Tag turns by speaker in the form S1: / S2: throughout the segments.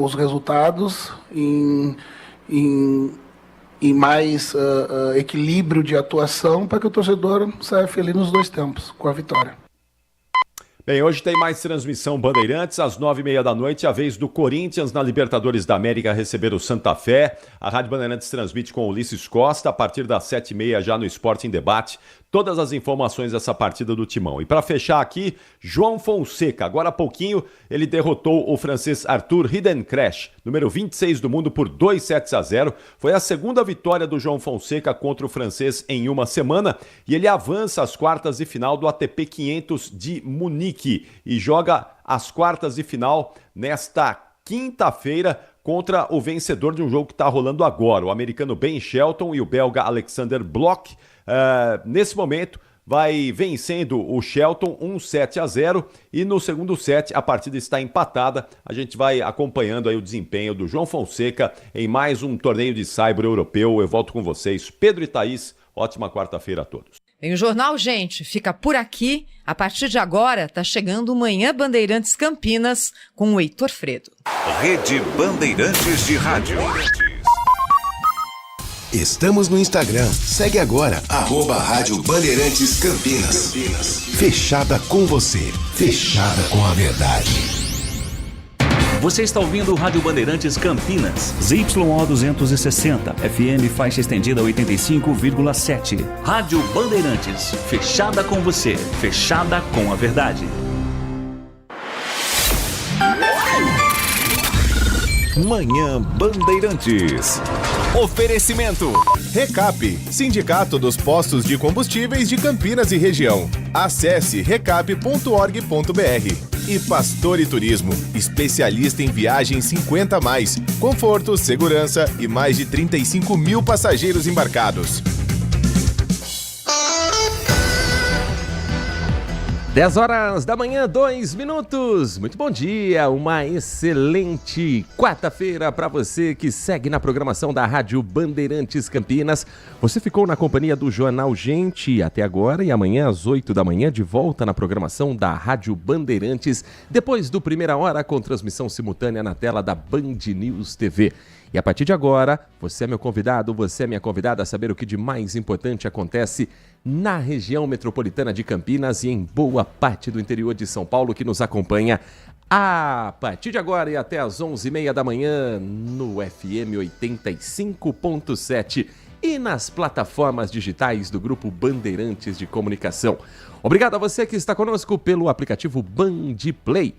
S1: os resultados, em mais equilíbrio de atuação, para que o torcedor saia feliz nos dois tempos, com a vitória.
S2: Bem, hoje tem mais transmissão Bandeirantes, às 9h30 da noite, a vez do Corinthians na Libertadores da América receber o Santa Fé. A Rádio Bandeirantes transmite com o Ulisses Costa, a partir das 7h30 já no Esporte em Debate. Todas as informações dessa partida do Timão. E para fechar aqui, João Fonseca. Agora há pouquinho ele derrotou o francês Arthur Hidencresh, número 26 do mundo, por 2-0. Foi a segunda vitória do João Fonseca contra o francês em uma semana e ele avança às quartas de final do ATP 500 de Munique e joga as quartas de final nesta quinta-feira contra o vencedor de um jogo que está rolando agora, o americano Ben Shelton e o belga Alexander Bloch. Nesse momento vai vencendo o Shelton 7-0 e no segundo set a partida está empatada. A gente vai acompanhando aí o desempenho do João Fonseca em mais um torneio de saibro europeu. Eu volto com vocês, Pedro e Thaís. Ótima quarta-feira a todos.
S3: Bem, o Jornal, gente, fica por aqui. A partir de agora está chegando o Manhã Bandeirantes Campinas com o Heitor Fredo.
S4: Rede Bandeirantes de Rádio.
S5: Estamos no Instagram. Segue agora, @Rádio Bandeirantes Campinas. Fechada com você. Fechada com a verdade.
S6: Você está ouvindo o Rádio Bandeirantes Campinas. ZYO 260, FM faixa estendida 85,7. Rádio Bandeirantes, fechada com você, fechada com a verdade.
S4: Manhã Bandeirantes. Oferecimento.
S7: Recap, Sindicato dos Postos de Combustíveis de Campinas e Região. Acesse recap.org.br. E Pastor e Turismo, especialista em viagens 50+, conforto, segurança e mais de 35 mil passageiros embarcados.
S8: 10h da manhã, 2 minutos. Muito bom dia, uma excelente quarta-feira para você que segue na programação da Rádio Bandeirantes Campinas. Você ficou na companhia do Jornal Gente até agora e amanhã às 8 da manhã de volta na programação da Rádio Bandeirantes, depois do Primeira Hora com transmissão simultânea na tela da Band News TV. E a partir de agora, você é meu convidado, você é minha convidada a saber o que de mais importante acontece na região metropolitana de Campinas e em boa parte do interior de São Paulo que nos acompanha a partir de agora e até às 11h30 da manhã no FM 85.7 e nas plataformas digitais do Grupo Bandeirantes de Comunicação. Obrigado a você que está conosco pelo aplicativo Band Play.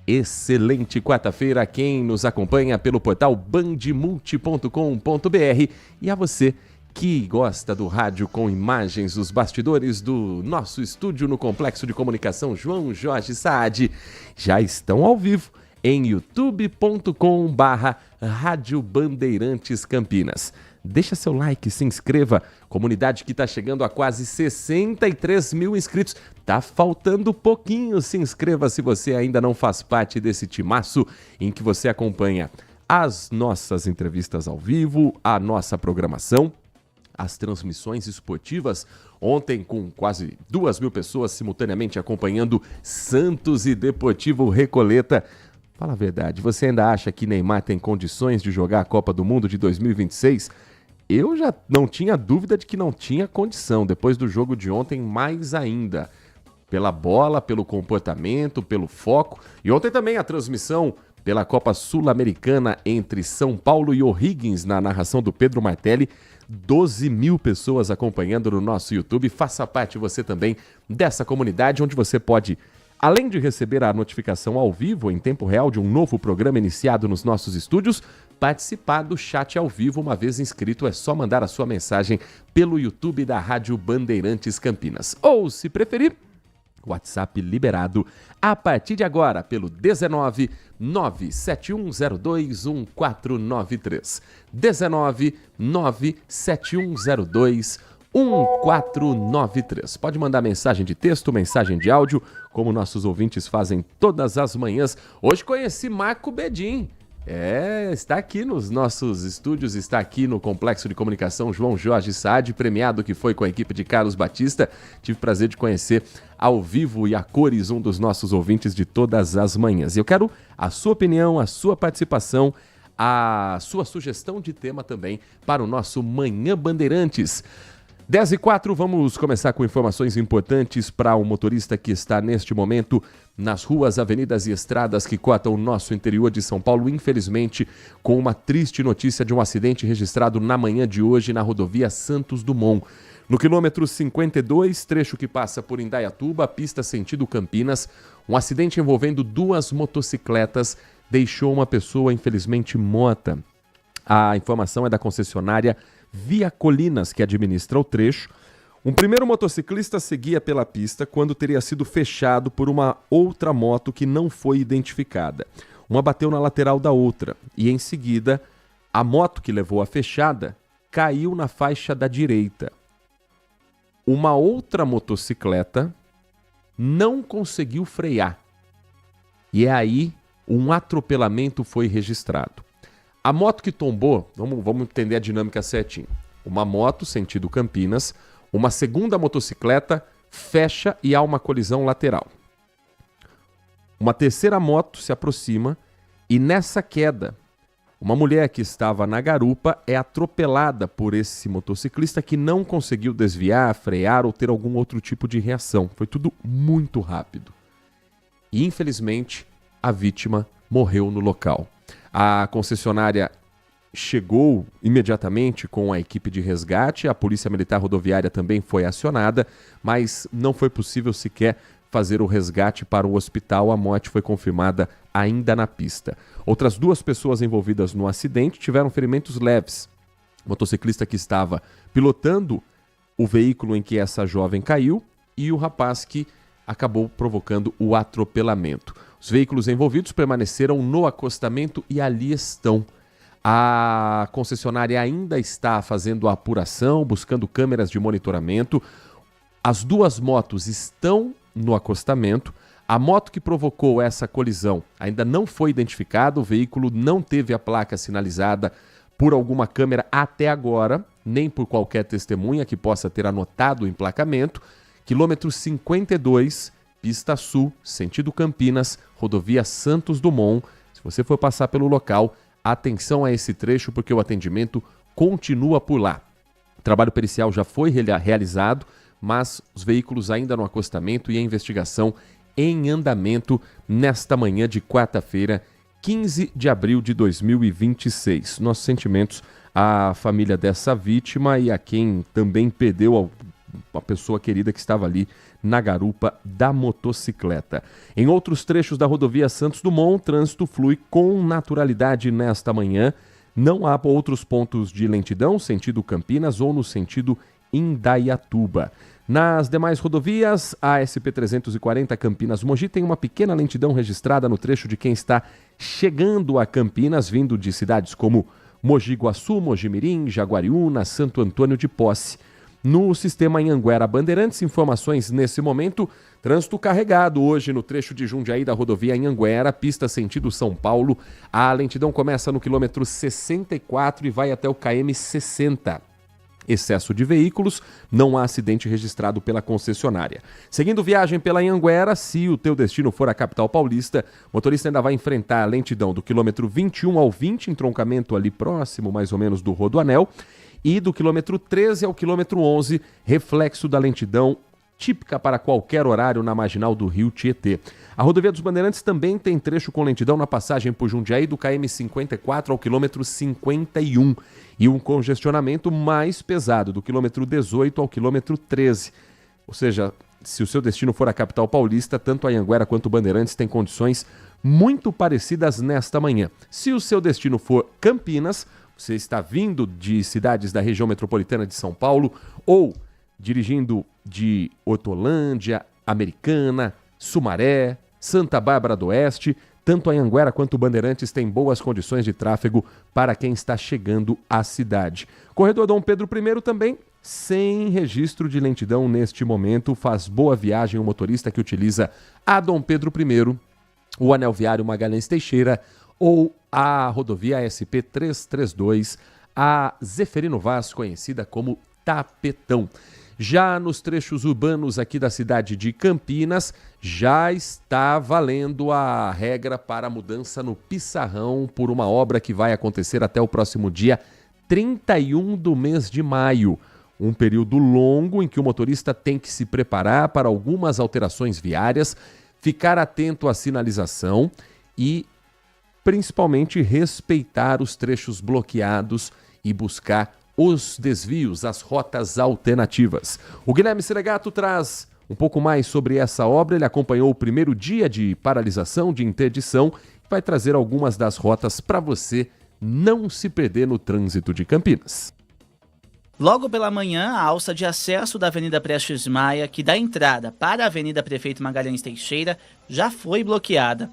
S8: Excelente quarta-feira a quem nos acompanha pelo portal bandmulti.com.br e a você que gosta do rádio com imagens dos bastidores do nosso estúdio no Complexo de Comunicação João Jorge Saad. Já estão ao vivo em youtube.com/Rádio Bandeirantes Campinas. Deixa seu like, se inscreva. Comunidade que está chegando a quase 63 mil inscritos. Tá faltando pouquinho. Se inscreva se você ainda não faz parte desse timaço em que você acompanha as nossas entrevistas ao vivo, a nossa programação, as transmissões esportivas. Ontem, com quase 2 mil pessoas simultaneamente acompanhando Santos e Deportivo Recoleta. Fala a verdade, você ainda acha que Neymar tem condições de jogar a Copa do Mundo de 2026? Eu já não tinha dúvida de que não tinha condição, depois do jogo de ontem mais ainda. Pela bola, pelo comportamento, pelo foco. E ontem também a transmissão pela Copa Sul-Americana entre São Paulo e O'Higgins, na narração do Pedro Martelli. 12 mil pessoas acompanhando no nosso YouTube. Faça parte você também dessa comunidade, onde você pode, além de receber a notificação ao vivo, em tempo real, de um novo programa iniciado nos nossos estúdios, participar do chat ao vivo. Uma vez inscrito, é só mandar a sua mensagem pelo YouTube da Rádio Bandeirantes Campinas. Ou, se preferir, WhatsApp liberado a partir de agora pelo 19 97102 1493. 19 97102 1493. Pode mandar mensagem de texto, mensagem de áudio, como nossos ouvintes fazem todas as manhãs. Hoje conheci Marco Bedin. Está aqui nos nossos estúdios, está aqui no Complexo de Comunicação João Jorge Saad, premiado que foi com a equipe de Carlos Batista. Tive o prazer de conhecer ao vivo e a cores um dos nossos ouvintes de todas as manhãs. E eu quero a sua opinião, a sua participação, a sua sugestão de tema também para o nosso Manhã Bandeirantes. 10h04, vamos começar com informações importantes para o motorista que está neste momento nas ruas, avenidas e estradas que cortam o nosso interior de São Paulo, infelizmente com uma triste notícia de um acidente registrado na manhã de hoje na rodovia Santos Dumont. No quilômetro 52, trecho que passa por Indaiatuba, pista sentido Campinas, um acidente envolvendo duas motocicletas deixou uma pessoa infelizmente morta. A informação é da concessionária Via Colinas, que administra o trecho. Um primeiro motociclista seguia pela pista quando teria sido fechado por uma outra moto que não foi identificada. Uma bateu na lateral da outra e, em seguida, a moto que levou a fechada caiu na faixa da direita. Uma outra motocicleta não conseguiu frear. E é aí um atropelamento foi registrado. A moto que tombou, vamos entender a dinâmica certinho. Uma moto, sentido Campinas, uma segunda motocicleta fecha e há uma colisão lateral. Uma terceira moto se aproxima e nessa queda, uma mulher que estava na garupa é atropelada por esse motociclista que não conseguiu desviar, frear ou ter algum outro tipo de reação. Foi tudo muito rápido. E infelizmente, a vítima morreu no local. A concessionária chegou imediatamente com a equipe de resgate, a Polícia Militar Rodoviária também foi acionada, mas não foi possível sequer fazer o resgate para o hospital. A morte foi confirmada ainda na pista. Outras duas pessoas envolvidas no acidente tiveram ferimentos leves. O motociclista que estava pilotando o veículo em que essa jovem caiu e o rapaz que acabou provocando o atropelamento. Os veículos envolvidos permaneceram no acostamento e ali estão. A concessionária ainda está fazendo a apuração, buscando câmeras de monitoramento. As duas motos estão no acostamento. A moto que provocou essa colisão ainda não foi identificada, o veículo não teve a placa sinalizada por alguma câmera até agora, nem por qualquer testemunha que possa ter anotado o emplacamento. Quilômetro 52, pista sul, sentido Campinas, rodovia Santos Dumont. Se você for passar pelo local, atenção a esse trecho porque o atendimento continua por lá. O trabalho pericial já foi realizado, mas os veículos ainda no acostamento e a investigação em andamento nesta manhã de quarta-feira, 15 de abril de 2026. Nossos sentimentos à família dessa vítima e a quem também perdeu a pessoa querida que estava ali na garupa da motocicleta. Em outros trechos da rodovia Santos Dumont, o trânsito flui com naturalidade nesta manhã. Não há outros pontos de lentidão, sentido Campinas ou no sentido Indaiatuba. Nas demais rodovias, a SP-340 Campinas-Mogi tem uma pequena lentidão registrada no trecho de quem está chegando a Campinas, vindo de cidades como Mogi Guaçu, Mojimirim, Jaguariúna, Santo Antônio de Posse. No sistema Anhanguera Bandeirantes, informações nesse momento, trânsito carregado hoje no trecho de Jundiaí da rodovia Anhanguera, pista sentido São Paulo. A lentidão começa no quilômetro 64 e vai até o km 60. Excesso de veículos, não há acidente registrado pela concessionária. Seguindo viagem pela Anhanguera, se o teu destino for a capital paulista, o motorista ainda vai enfrentar a lentidão do quilômetro 21 ao 20, entroncamento ali próximo mais ou menos do Rodoanel, e do quilômetro 13 ao quilômetro 11, reflexo da lentidão típica para qualquer horário na marginal do Rio Tietê. A rodovia dos Bandeirantes também tem trecho com lentidão na passagem por Jundiaí do km 54 ao quilômetro 51 e um congestionamento mais pesado do quilômetro 18 ao quilômetro 13. Ou seja, se o seu destino for a capital paulista, tanto a Anhanguera quanto o Bandeirantes têm condições muito parecidas nesta manhã. Se o seu destino for Campinas, você está vindo de cidades da região metropolitana de São Paulo ou dirigindo de Hortolândia, Americana, Sumaré, Santa Bárbara do Oeste, tanto a Anhanguera quanto o Bandeirantes têm boas condições de tráfego para quem está chegando à cidade. Corredor Dom Pedro I também, sem registro de lentidão neste momento, faz boa viagem o motorista que utiliza a Dom Pedro I, o anel viário Magalhães Teixeira ou a rodovia SP-332, a Zeferino Vaz, conhecida como Tapetão. Já nos trechos urbanos aqui da cidade de Campinas, já está valendo a regra para a mudança no Pissarrão por uma obra que vai acontecer até o próximo dia 31 do mês de maio. Um período longo em que o motorista tem que se preparar para algumas alterações viárias, ficar atento à sinalização e, principalmente, respeitar os trechos bloqueados e buscar os desvios, as rotas alternativas. O Guilherme Seregato traz um pouco mais sobre essa obra. Ele acompanhou o primeiro dia de paralisação, de interdição, e vai trazer algumas das rotas para você não se perder no trânsito de Campinas.
S9: Logo pela manhã, a alça de acesso da Avenida Prestes Maia, que dá entrada para a Avenida Prefeito Magalhães Teixeira, já foi bloqueada.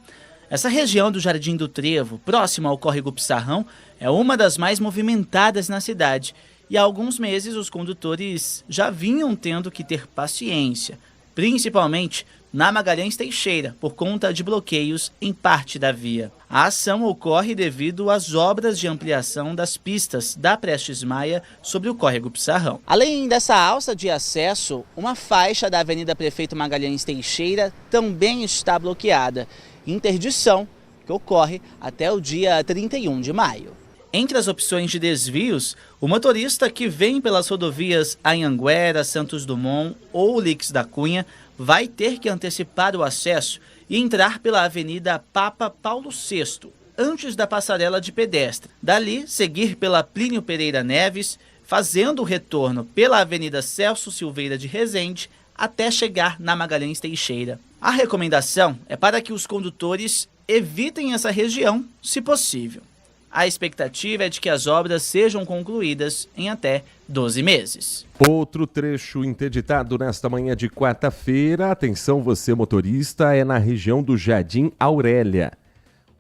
S9: Essa região do Jardim do Trevo, próximo ao córrego Pissarrão, é uma das mais movimentadas na cidade. E há alguns meses os condutores já vinham tendo que ter paciência, principalmente na Magalhães Teixeira, por conta de bloqueios em parte da via. A ação ocorre devido às obras de ampliação das pistas da Prestes Maia sobre o córrego Pissarrão. Além dessa alça de acesso, uma faixa da Avenida Prefeito Magalhães Teixeira também está bloqueada. Interdição que ocorre até o dia 31 de maio. Entre as opções de desvios, o motorista que vem pelas rodovias Anhanguera, Santos Dumont ou Lix da Cunha vai ter que antecipar o acesso e entrar pela Avenida Papa Paulo VI, antes da passarela de pedestre. Dali, seguir pela Plínio Pereira Neves, fazendo o retorno pela Avenida Celso Silveira de Rezende, até chegar na Magalhães Teixeira. A recomendação é para que os condutores evitem essa região, se possível. A expectativa é de que as obras sejam concluídas em até 12 meses.
S8: Outro trecho interditado nesta manhã de quarta-feira, atenção você motorista, é na região do Jardim Aurélia.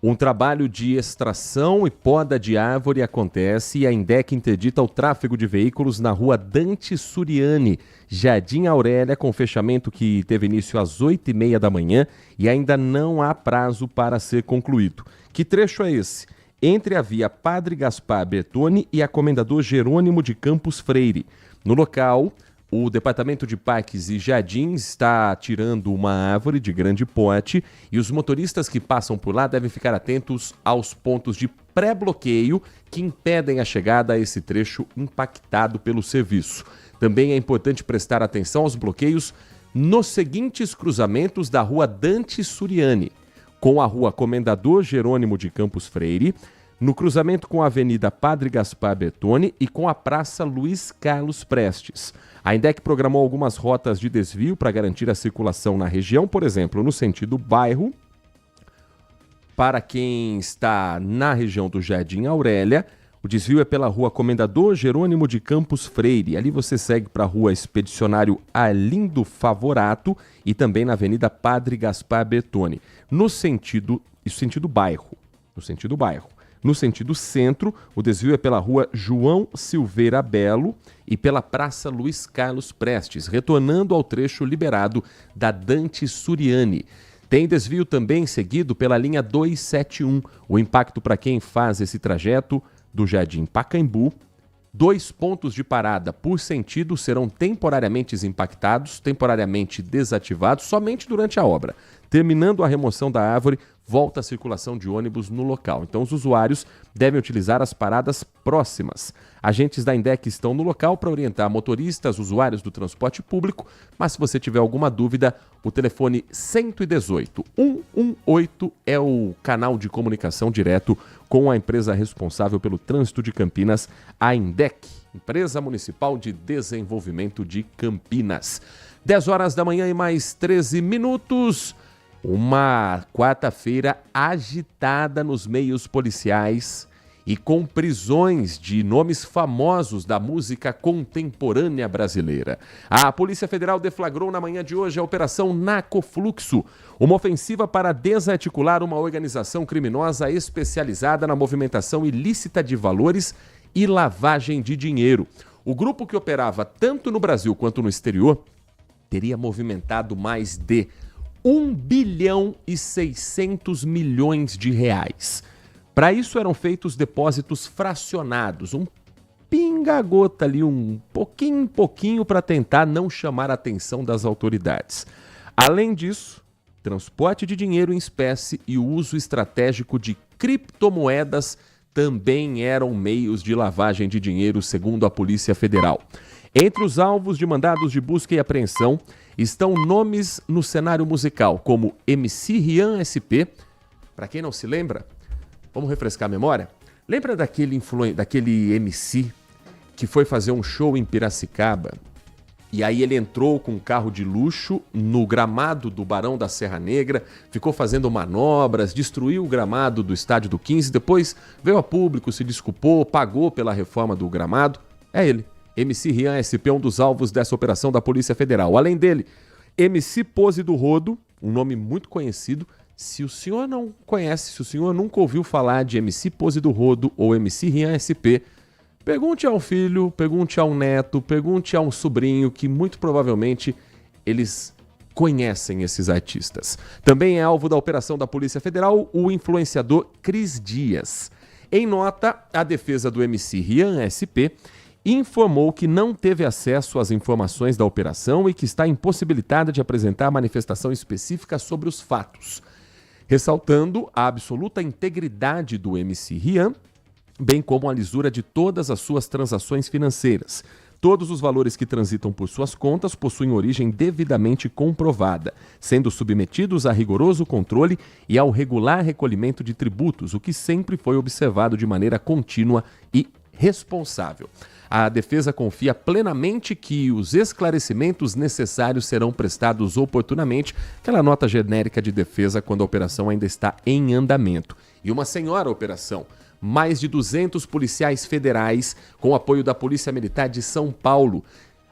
S8: Um trabalho de extração e poda de árvore acontece e a INDEC interdita o tráfego de veículos na rua Dante Suriani, Jardim Aurélia, com fechamento que teve início às 8h30 da manhã e ainda não há prazo para ser concluído. Que trecho é esse? Entre a via Padre Gaspar Bertoni e a Comendador Jerônimo de Campos Freire. No local, o Departamento de Parques e Jardins está tirando uma árvore de grande porte e os motoristas que passam por lá devem ficar atentos aos pontos de pré-bloqueio que impedem a chegada a esse trecho impactado pelo serviço. Também é importante prestar atenção aos bloqueios nos seguintes cruzamentos da rua Dante Suriani, com a rua Comendador Jerônimo de Campos Freire, no cruzamento com a Avenida Padre Gaspar Bertoni e com a Praça Luiz Carlos Prestes. A INDEC programou algumas rotas de desvio para garantir a circulação na região, por exemplo, no sentido bairro, para quem está na região do Jardim Aurélia, o desvio é pela rua Comendador Jerônimo de Campos Freire. Ali você segue para a rua Expedicionário Arlindo Favorato e também na Avenida Padre Gaspar Bertoni. No sentido bairro. No sentido centro, o desvio é pela rua João Silveira Belo e pela Praça Luiz Carlos Prestes, retornando ao trecho liberado da Dante Suriani. Tem desvio também seguido pela linha 271. O impacto para quem faz esse trajeto do Jardim Pacaembu, 2 pontos de parada por sentido serão temporariamente desativados somente durante a obra. Terminando a remoção da árvore, volta a circulação de ônibus no local. Então os usuários devem utilizar as paradas próximas. Agentes da INDEC estão no local para orientar motoristas, usuários do transporte público, mas se você tiver alguma dúvida, o telefone 118 118 é o canal de comunicação direto com a empresa responsável pelo trânsito de Campinas, a INDEC, Empresa Municipal de Desenvolvimento de Campinas. 10 horas da manhã e mais 13 minutos. Uma quarta-feira agitada nos meios policiais e com prisões de nomes famosos da música contemporânea brasileira. A Polícia Federal deflagrou na manhã de hoje a Operação Narcofluxo, uma ofensiva para desarticular uma organização criminosa especializada na movimentação ilícita de valores e lavagem de dinheiro. O grupo, que operava tanto no Brasil quanto no exterior, teria movimentado mais de 1 bilhão e 600 milhões de reais. Para isso eram feitos depósitos fracionados, um pinga-gota ali, um pouquinho para tentar não chamar a atenção das autoridades. Além disso, transporte de dinheiro em espécie e o uso estratégico de criptomoedas também eram meios de lavagem de dinheiro, segundo a Polícia Federal. Entre os alvos de mandados de busca e apreensão estão nomes no cenário musical, como MC Rian SP. Para quem não se lembra, vamos refrescar a memória? Lembra daquele MC que foi fazer um show em Piracicaba? E aí ele entrou com um carro de luxo no gramado do Barão da Serra Negra, ficou fazendo manobras, destruiu o gramado do Estádio do 15, depois veio a público, se desculpou, pagou pela reforma do gramado. É ele, MC Rian SP, um dos alvos dessa operação da Polícia Federal. Além dele, MC Pose do Rodo, um nome muito conhecido. Se o senhor não conhece, se o senhor nunca ouviu falar de MC Pose do Rodo ou MC Rian SP, pergunte ao filho, pergunte ao neto, pergunte a um sobrinho que muito provavelmente eles conhecem esses artistas. Também é alvo da operação da Polícia Federal o influenciador Cris Dias. Em nota, a defesa do MC Rian SP informou que não teve acesso às informações da operação e que está impossibilitada de apresentar manifestação específica sobre os fatos, ressaltando a absoluta integridade do MC Rian, bem como a lisura de todas as suas transações financeiras. Todos os valores que transitam por suas contas possuem origem devidamente comprovada, sendo submetidos a rigoroso controle e ao regular recolhimento de tributos, o que sempre foi observado de maneira contínua e responsável. A defesa confia plenamente que os esclarecimentos necessários serão prestados oportunamente, aquela nota genérica de defesa quando a operação ainda está em andamento. E uma senhora operação. Mais de 200 policiais federais, com apoio da Polícia Militar de São Paulo.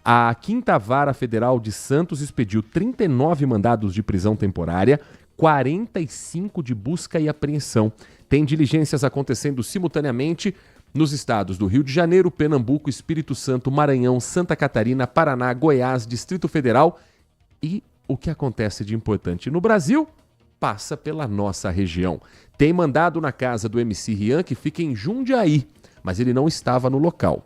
S8: A 5ª Vara Federal de Santos expediu 39 mandados de prisão temporária, 45 de busca e apreensão. Tem diligências acontecendo simultaneamente nos estados do Rio de Janeiro, Pernambuco, Espírito Santo, Maranhão, Santa Catarina, Paraná, Goiás, Distrito Federal. E o que acontece de importante no Brasil passa pela nossa região. Tem mandado na casa do MC Rian, que fica em Jundiaí, mas ele não estava no local.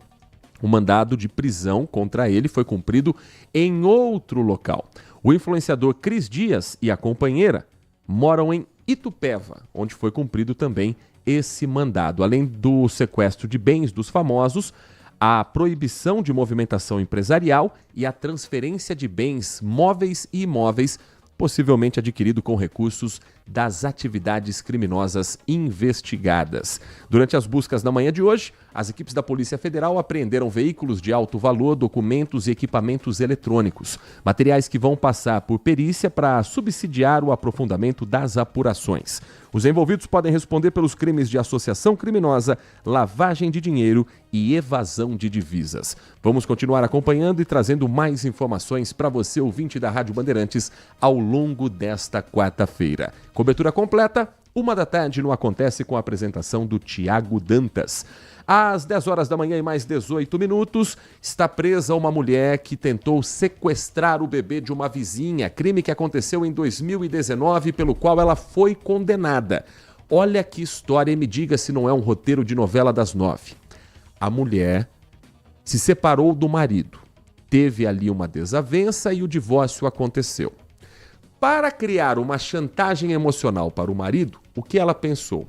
S8: O mandado de prisão contra ele foi cumprido em outro local. O influenciador Cris Dias e a companheira moram em Itupeva, onde foi cumprido também esse mandado. Além do sequestro de bens dos famosos, a proibição de movimentação empresarial e a transferência de bens móveis e imóveis possivelmente adquirido com recursos das atividades criminosas investigadas. Durante as buscas na manhã de hoje, as equipes da Polícia Federal apreenderam veículos de alto valor, documentos e equipamentos eletrônicos, materiais que vão passar por perícia para subsidiar o aprofundamento das apurações. Os envolvidos podem responder pelos crimes de associação criminosa, lavagem de dinheiro e evasão de divisas. Vamos continuar acompanhando e trazendo mais informações para você, ouvinte da Rádio Bandeirantes, ao longo desta quarta-feira. Cobertura completa, 13h no Acontece, com a apresentação do Tiago Dantas. Às 10 horas da manhã e mais 18 minutos, está presa uma mulher que tentou sequestrar o bebê de uma vizinha, crime que aconteceu em 2019, pelo qual ela foi condenada. Olha que história, e me diga se não é um roteiro de novela das 9. A mulher se separou do marido, teve ali uma desavença e o divórcio aconteceu. Para criar uma chantagem emocional para o marido, o que ela pensou?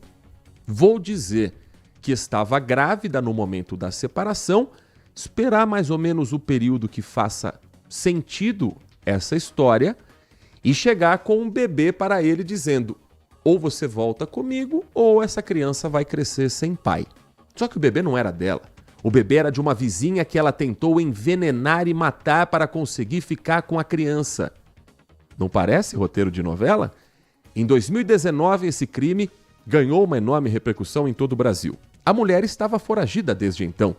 S8: Vou dizer que estava grávida no momento da separação, esperar mais ou menos o período que faça sentido essa história e chegar com um bebê para ele dizendo: ou você volta comigo ou essa criança vai crescer sem pai. Só que o bebê não era dela. O bebê era de uma vizinha que ela tentou envenenar e matar para conseguir ficar com a criança. Não parece roteiro de novela? Em 2019, esse crime ganhou uma enorme repercussão em todo o Brasil. A mulher estava foragida desde então.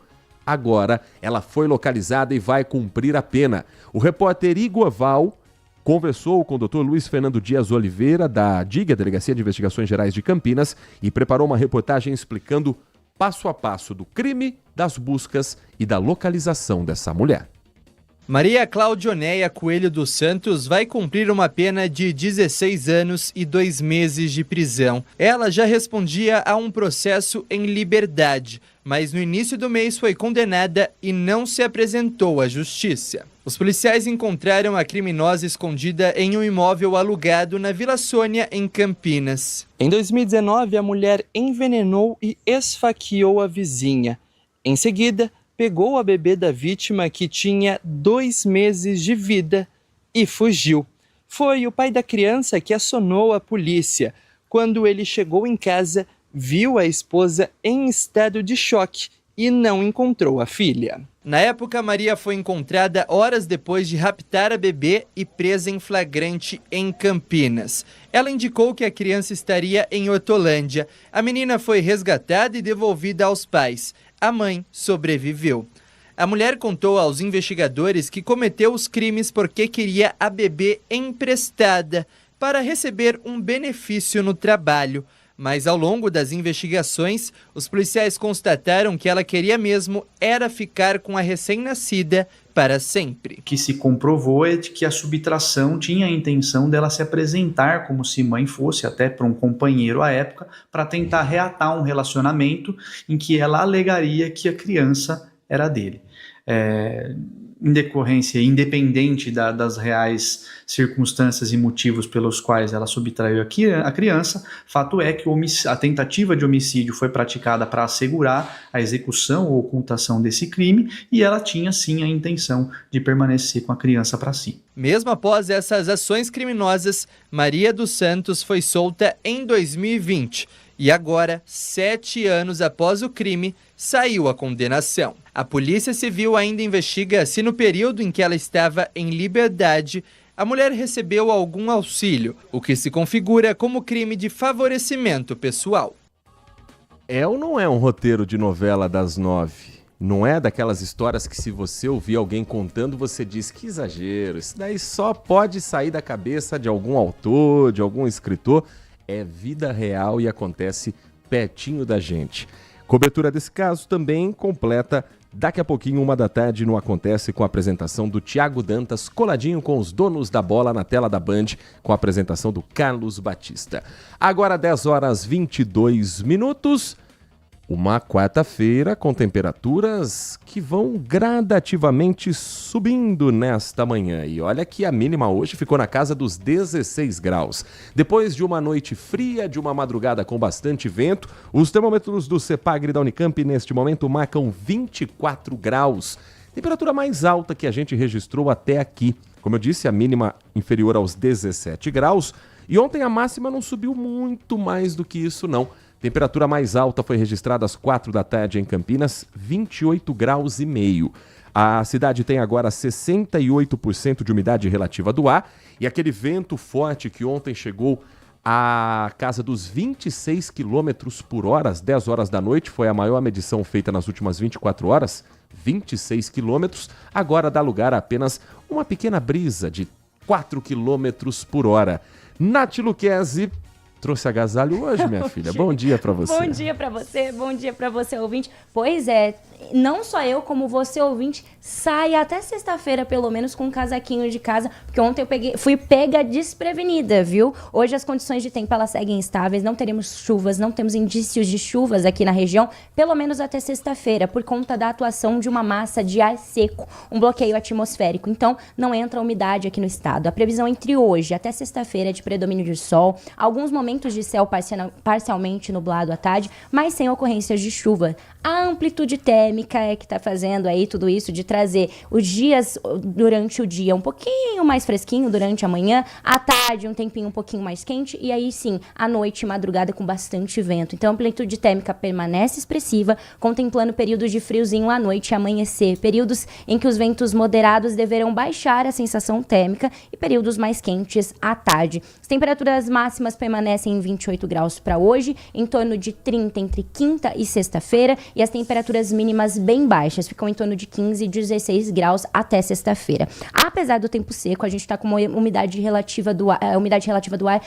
S8: Agora, ela foi localizada e vai cumprir a pena. O repórter Igor Val conversou com o Dr. Luiz Fernando Dias Oliveira, da DIG, a Delegacia de Investigações Gerais de Campinas, e preparou uma reportagem explicando passo a passo do crime, das buscas e da localização dessa mulher.
S10: Maria Claudioneia Coelho dos Santos vai cumprir uma pena de 16 anos e 2 meses de prisão. Ela já respondia a um processo em liberdade, mas no início do mês foi condenada e não se apresentou à justiça. Os policiais encontraram a criminosa escondida em um imóvel alugado na Vila Sônia, em Campinas. Em 2019, a mulher envenenou e esfaqueou a vizinha. Em seguida, pegou a bebê da vítima, que tinha 2 meses de vida, e fugiu. Foi o pai da criança que acionou a polícia. Quando ele chegou em casa, viu a esposa em estado de choque e não encontrou a filha. Na época, Maria foi encontrada horas depois de raptar a bebê e presa em flagrante em Campinas. Ela indicou que a criança estaria em Hortolândia. A menina foi resgatada e devolvida aos pais. A mãe sobreviveu. A mulher contou aos investigadores que cometeu os crimes porque queria a bebê emprestada para receber um benefício no trabalho. Mas ao longo das investigações, os policiais constataram que ela queria mesmo era ficar com a recém-nascida para sempre.
S11: O que se comprovou é de que a subtração tinha a intenção dela se apresentar como se mãe fosse, até para um companheiro à época, para tentar reatar um relacionamento em que ela alegaria que a criança era dele. Em decorrência, independente das reais circunstâncias e motivos pelos quais ela subtraiu a criança, fato é que a tentativa de homicídio foi praticada para assegurar a execução ou ocultação desse crime, e ela tinha sim a intenção de permanecer com a criança para si.
S10: Mesmo após essas ações criminosas, Maria dos Santos foi solta em 2020 e agora, 7 anos após o crime, saiu a condenação. A Polícia Civil ainda investiga se no período em que ela estava em liberdade, a mulher recebeu algum auxílio, o que se configura como crime de favorecimento pessoal.
S8: É ou não é um roteiro de novela das 9? Não é daquelas histórias que, se você ouvir alguém contando, você diz que exagero. Isso daí só pode sair da cabeça de algum autor, de algum escritor. É vida real e acontece pertinho da gente. Cobertura desse caso também completa daqui a pouquinho, 13h, no Acontece, com a apresentação do Thiago Dantas, coladinho com os donos da bola na tela da Band, com a apresentação do Carlos Batista. Agora 10h22, uma quarta-feira com temperaturas que vão gradativamente subindo nesta manhã. E olha que a mínima hoje ficou na casa dos 16 graus. Depois de uma noite fria, de uma madrugada com bastante vento, os termômetros do CEPAGRE da Unicamp neste momento marcam 24 graus. Temperatura mais alta que a gente registrou até aqui. Como eu disse, a mínima inferior aos 17 graus. E ontem a máxima não subiu muito mais do que isso, não. Temperatura mais alta foi registrada às 4h em Campinas, 28 graus e meio. A cidade tem agora 68% de umidade relativa do ar e aquele vento forte que ontem chegou à casa dos 26 km por hora, às 10 horas da noite, foi a maior medição feita nas últimas 24 horas, 26 quilômetros, agora dá lugar a apenas uma pequena brisa de 4 km por hora. Nath Luquezzi trouxe agasalho hoje, minha filha. Bom dia pra você.
S12: Bom dia pra você, ouvinte. Pois é, não só eu, como você, ouvinte, sai até sexta-feira, pelo menos, com um casaquinho de casa, porque ontem fui pega desprevenida, viu? Hoje as condições de tempo, elas seguem estáveis, não teremos chuvas, não temos indícios de chuvas aqui na região, pelo menos até sexta-feira, por conta da atuação de uma massa de ar seco, um bloqueio atmosférico. Então, não entra umidade aqui no estado. A previsão entre hoje até sexta-feira é de predomínio de sol, alguns momentos de céu parcialmente nublado à tarde, mas sem ocorrências de chuva. A amplitude térmica é que está fazendo aí tudo isso, de trazer os dias durante o dia um pouquinho mais fresquinho, durante a manhã, à tarde um tempinho um pouquinho mais quente, e aí sim, à noite e madrugada com bastante vento. Então a amplitude térmica permanece expressiva, contemplando períodos de friozinho à noite e amanhecer, períodos em que os ventos moderados deverão baixar a sensação térmica e períodos mais quentes à tarde. As temperaturas máximas permanecem em 28 graus para hoje, em torno de 30 entre quinta e sexta-feira, e as temperaturas mínimas bem baixas, ficam em torno de 15 e 16 graus até sexta-feira. Apesar do tempo seco, a gente está com uma umidade relativa do ar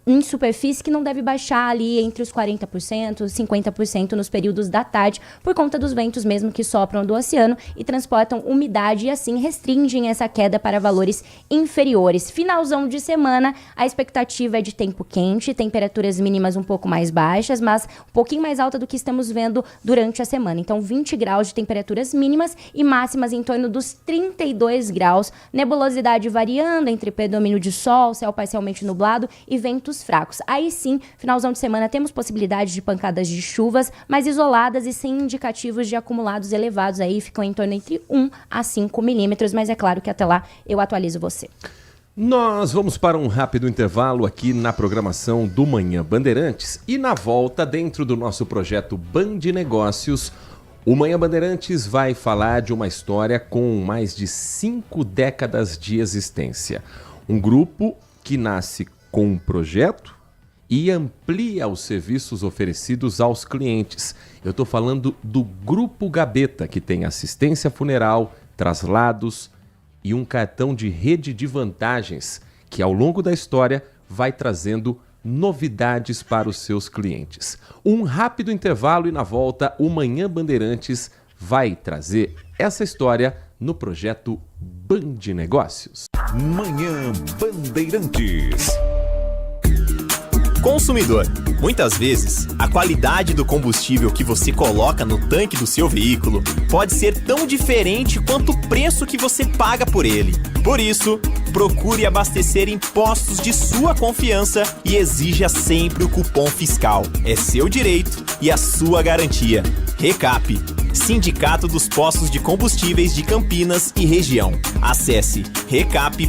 S12: em superfície que não deve baixar ali entre os 40% e 50% nos períodos da tarde, por conta dos ventos mesmo que sopram do oceano e transportam umidade e assim restringem essa queda para valores inferiores. Finalzão de semana, a expectativa é de tempo quente, temperaturas mínimas um pouco mais baixas, mas um pouquinho mais alta do que estamos vendo durante a semana. Então 20 graus de temperaturas mínimas e máximas em torno dos 32 graus. Nebulosidade variando entre predomínio de sol, céu parcialmente nublado e ventos fracos. Aí sim, finalzão de semana, temos possibilidade de pancadas de chuvas, mas isoladas e sem indicativos de acumulados elevados. Aí ficam em torno entre 1 a 5 milímetros, mas é claro que até lá eu atualizo você.
S8: Nós vamos para um rápido intervalo aqui na programação do Manhã Bandeirantes e na volta, dentro do nosso projeto Band Negócios, o Manhã Bandeirantes vai falar de uma história com mais de 5 décadas de existência. Um grupo que nasce com um projeto e amplia os serviços oferecidos aos clientes. Eu estou falando do Grupo Gabeta, que tem assistência funeral, traslados e um cartão de rede de vantagens, que ao longo da história vai trazendo novidades para os seus clientes. Um rápido intervalo e na volta o Manhã Bandeirantes vai trazer essa história no projeto Band Negócios.
S4: Manhã Bandeirantes.
S13: Consumidor, muitas vezes a qualidade do combustível que você coloca no tanque do seu veículo pode ser tão diferente quanto o preço que você paga por ele. Por isso, procure abastecer em postos de sua confiança e exija sempre o cupom fiscal. É seu direito e a sua garantia. Recap, Sindicato dos Postos de Combustíveis de Campinas e Região. Acesse recap.org.br.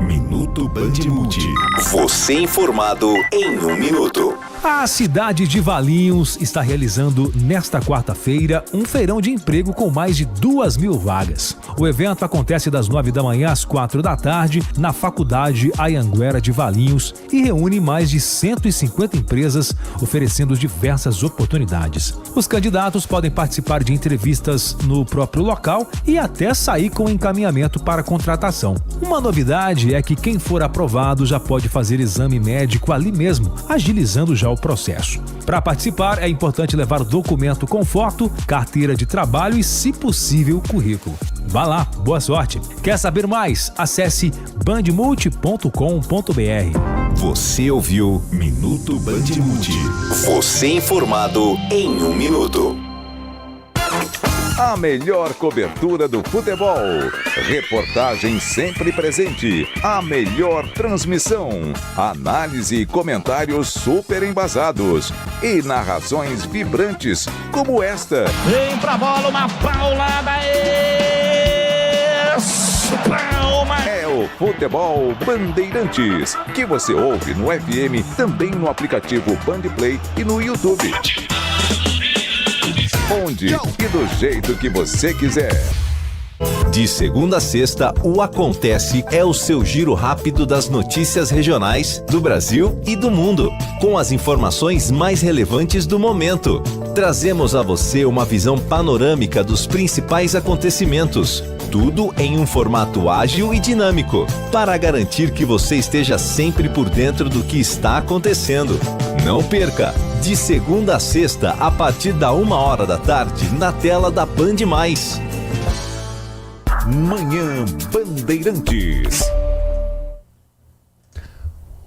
S4: Minuto Bandmude. Você informado em 1 minuto.
S14: A cidade de Valinhos está realizando nesta quarta-feira um feirão de emprego com mais de 2.000 vagas. O evento acontece das 9 da manhã às 4 da tarde na Faculdade Anhanguera de Valinhos e reúne mais de 150 empresas oferecendo diversas oportunidades. Os candidatos podem participar de entrevistas no próprio local e até sair com encaminhamento para contratação. Uma novidade é que quem for aprovado já pode fazer exame médico ali mesmo, agilizando já o processo. Para participar, é importante levar documento com foto, carteira de trabalho e, se possível, currículo. Vá lá, boa sorte! Quer saber mais? Acesse bandmulti.com.br.
S4: Você ouviu Minuto Bandmude. Você informado em 1 minuto. A melhor cobertura do futebol. Reportagem sempre presente. A melhor transmissão. Análise e comentários super embasados. E narrações vibrantes como esta.
S15: Vem pra bola, uma paulada. Palma.
S4: É o Futebol Bandeirantes, que você ouve no FM, também no aplicativo Bandplay e no YouTube. Onde e do jeito que você quiser.
S13: De segunda a sexta, o Acontece é o seu giro rápido das notícias regionais do Brasil e do mundo, com as informações mais relevantes do momento. Trazemos a você uma visão panorâmica dos principais acontecimentos, tudo em um formato ágil e dinâmico, para garantir que você esteja sempre por dentro do que está acontecendo. Não perca! De segunda a sexta, a partir da 1h da tarde, na tela da Band+.
S4: Manhã Bandeirantes.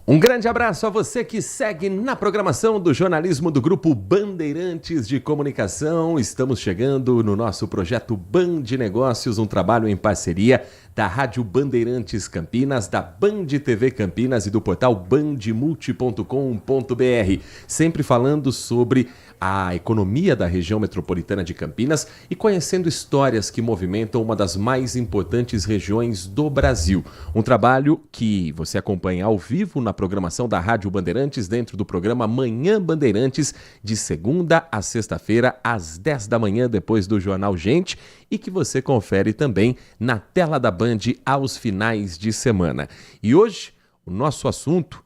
S8: Um grande abraço a você que segue na programação do jornalismo do Grupo Bandeirantes de Comunicação. Estamos chegando no nosso projeto Band Negócios, um trabalho em parceria da Rádio Bandeirantes Campinas, da Band TV Campinas e do portal bandmulti.com.br. Sempre falando sobre a economia da região metropolitana de Campinas e conhecendo histórias que movimentam uma das mais importantes regiões do Brasil. Um trabalho que você acompanha ao vivo na programação da Rádio Bandeirantes dentro do programa Manhã Bandeirantes, de segunda a sexta-feira, às 10 da manhã, depois do Jornal Gente, e que você confere também na tela da Band aos finais de semana. E hoje, o nosso assunto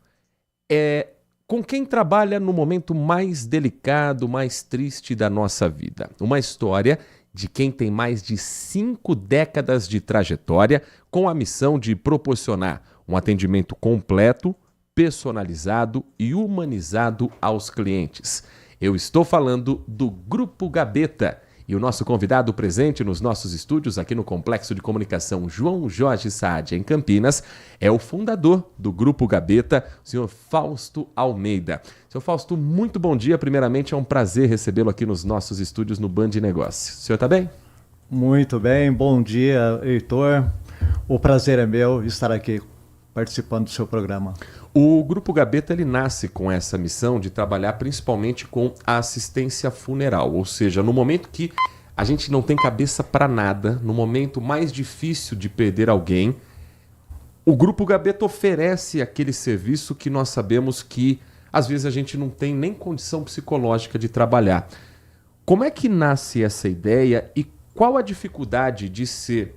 S8: é com quem trabalha no momento mais delicado, mais triste da nossa vida. Uma história de quem tem mais de 5 décadas de trajetória com a missão de proporcionar um atendimento completo, personalizado e humanizado aos clientes. Eu estou falando do Grupo Gabeta. E o nosso convidado presente nos nossos estúdios aqui no Complexo de Comunicação João Jorge Saad, em Campinas, é o fundador do Grupo Gabeta, o senhor Fausto Almeida. Senhor Fausto, muito bom dia. Primeiramente, é um prazer recebê-lo aqui nos nossos estúdios no Band Negócios. O senhor está bem?
S16: Muito bem, bom dia, Heitor. O prazer é meu estar aqui participando do seu programa.
S8: O Grupo Gabeta ele nasce com essa missão de trabalhar principalmente com a assistência funeral, ou seja, no momento que a gente não tem cabeça para nada, no momento mais difícil de perder alguém, o Grupo Gabeta oferece aquele serviço que nós sabemos que às vezes a gente não tem nem condição psicológica de trabalhar. Como é que nasce essa ideia e qual a dificuldade de ser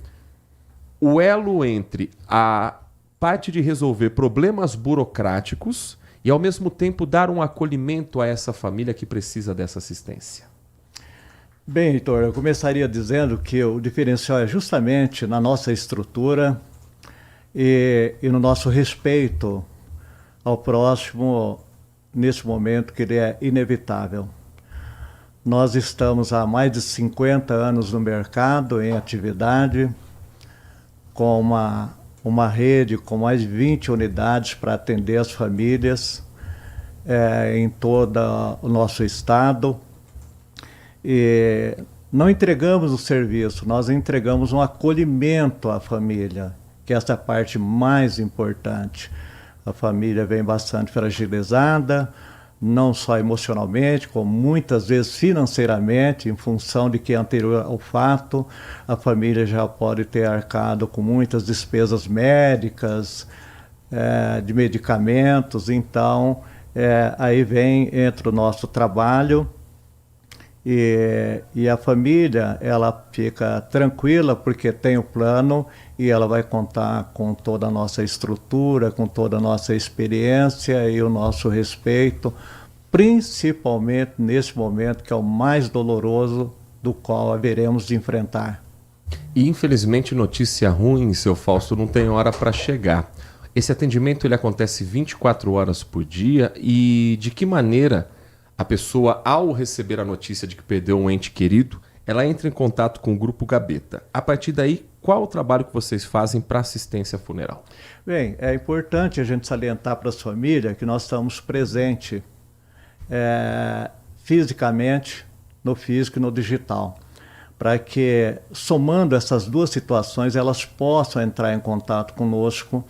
S8: o elo entre a parte de resolver problemas burocráticos e, ao mesmo tempo, dar um acolhimento a essa família que precisa dessa assistência?
S16: Bem, Heitor, eu começaria dizendo que o diferencial é justamente na nossa estrutura e no nosso respeito ao próximo nesse momento que ele é inevitável. Nós estamos há mais de 50 anos no mercado, em atividade, com uma rede com mais de 20 unidades para atender as famílias em todo o nosso estado. E não entregamos o serviço, nós entregamos um acolhimento à família, que é essa parte mais importante. A família vem bastante fragilizada, não só emocionalmente, como muitas vezes financeiramente, em função de que anterior ao fato, a família já pode ter arcado com muitas despesas médicas, de medicamentos. Então, aí entra o nosso trabalho e a família ela fica tranquila porque tem o plano e ela vai contar com toda a nossa estrutura, com toda a nossa experiência e o nosso respeito, principalmente nesse momento que é o mais doloroso do qual haveremos de enfrentar.
S8: E infelizmente notícia ruim, seu Fausto, não tem hora para chegar. Esse atendimento ele acontece 24 horas por dia e de que maneira a pessoa, ao receber a notícia de que perdeu um ente querido, ela entra em contato com o Grupo Gabeta. A partir daí, qual o trabalho que vocês fazem para assistência funeral?
S16: Bem, é importante a gente salientar para as famílias que nós estamos presentes fisicamente, no físico e no digital, para que, somando essas duas situações, elas possam entrar em contato conosco.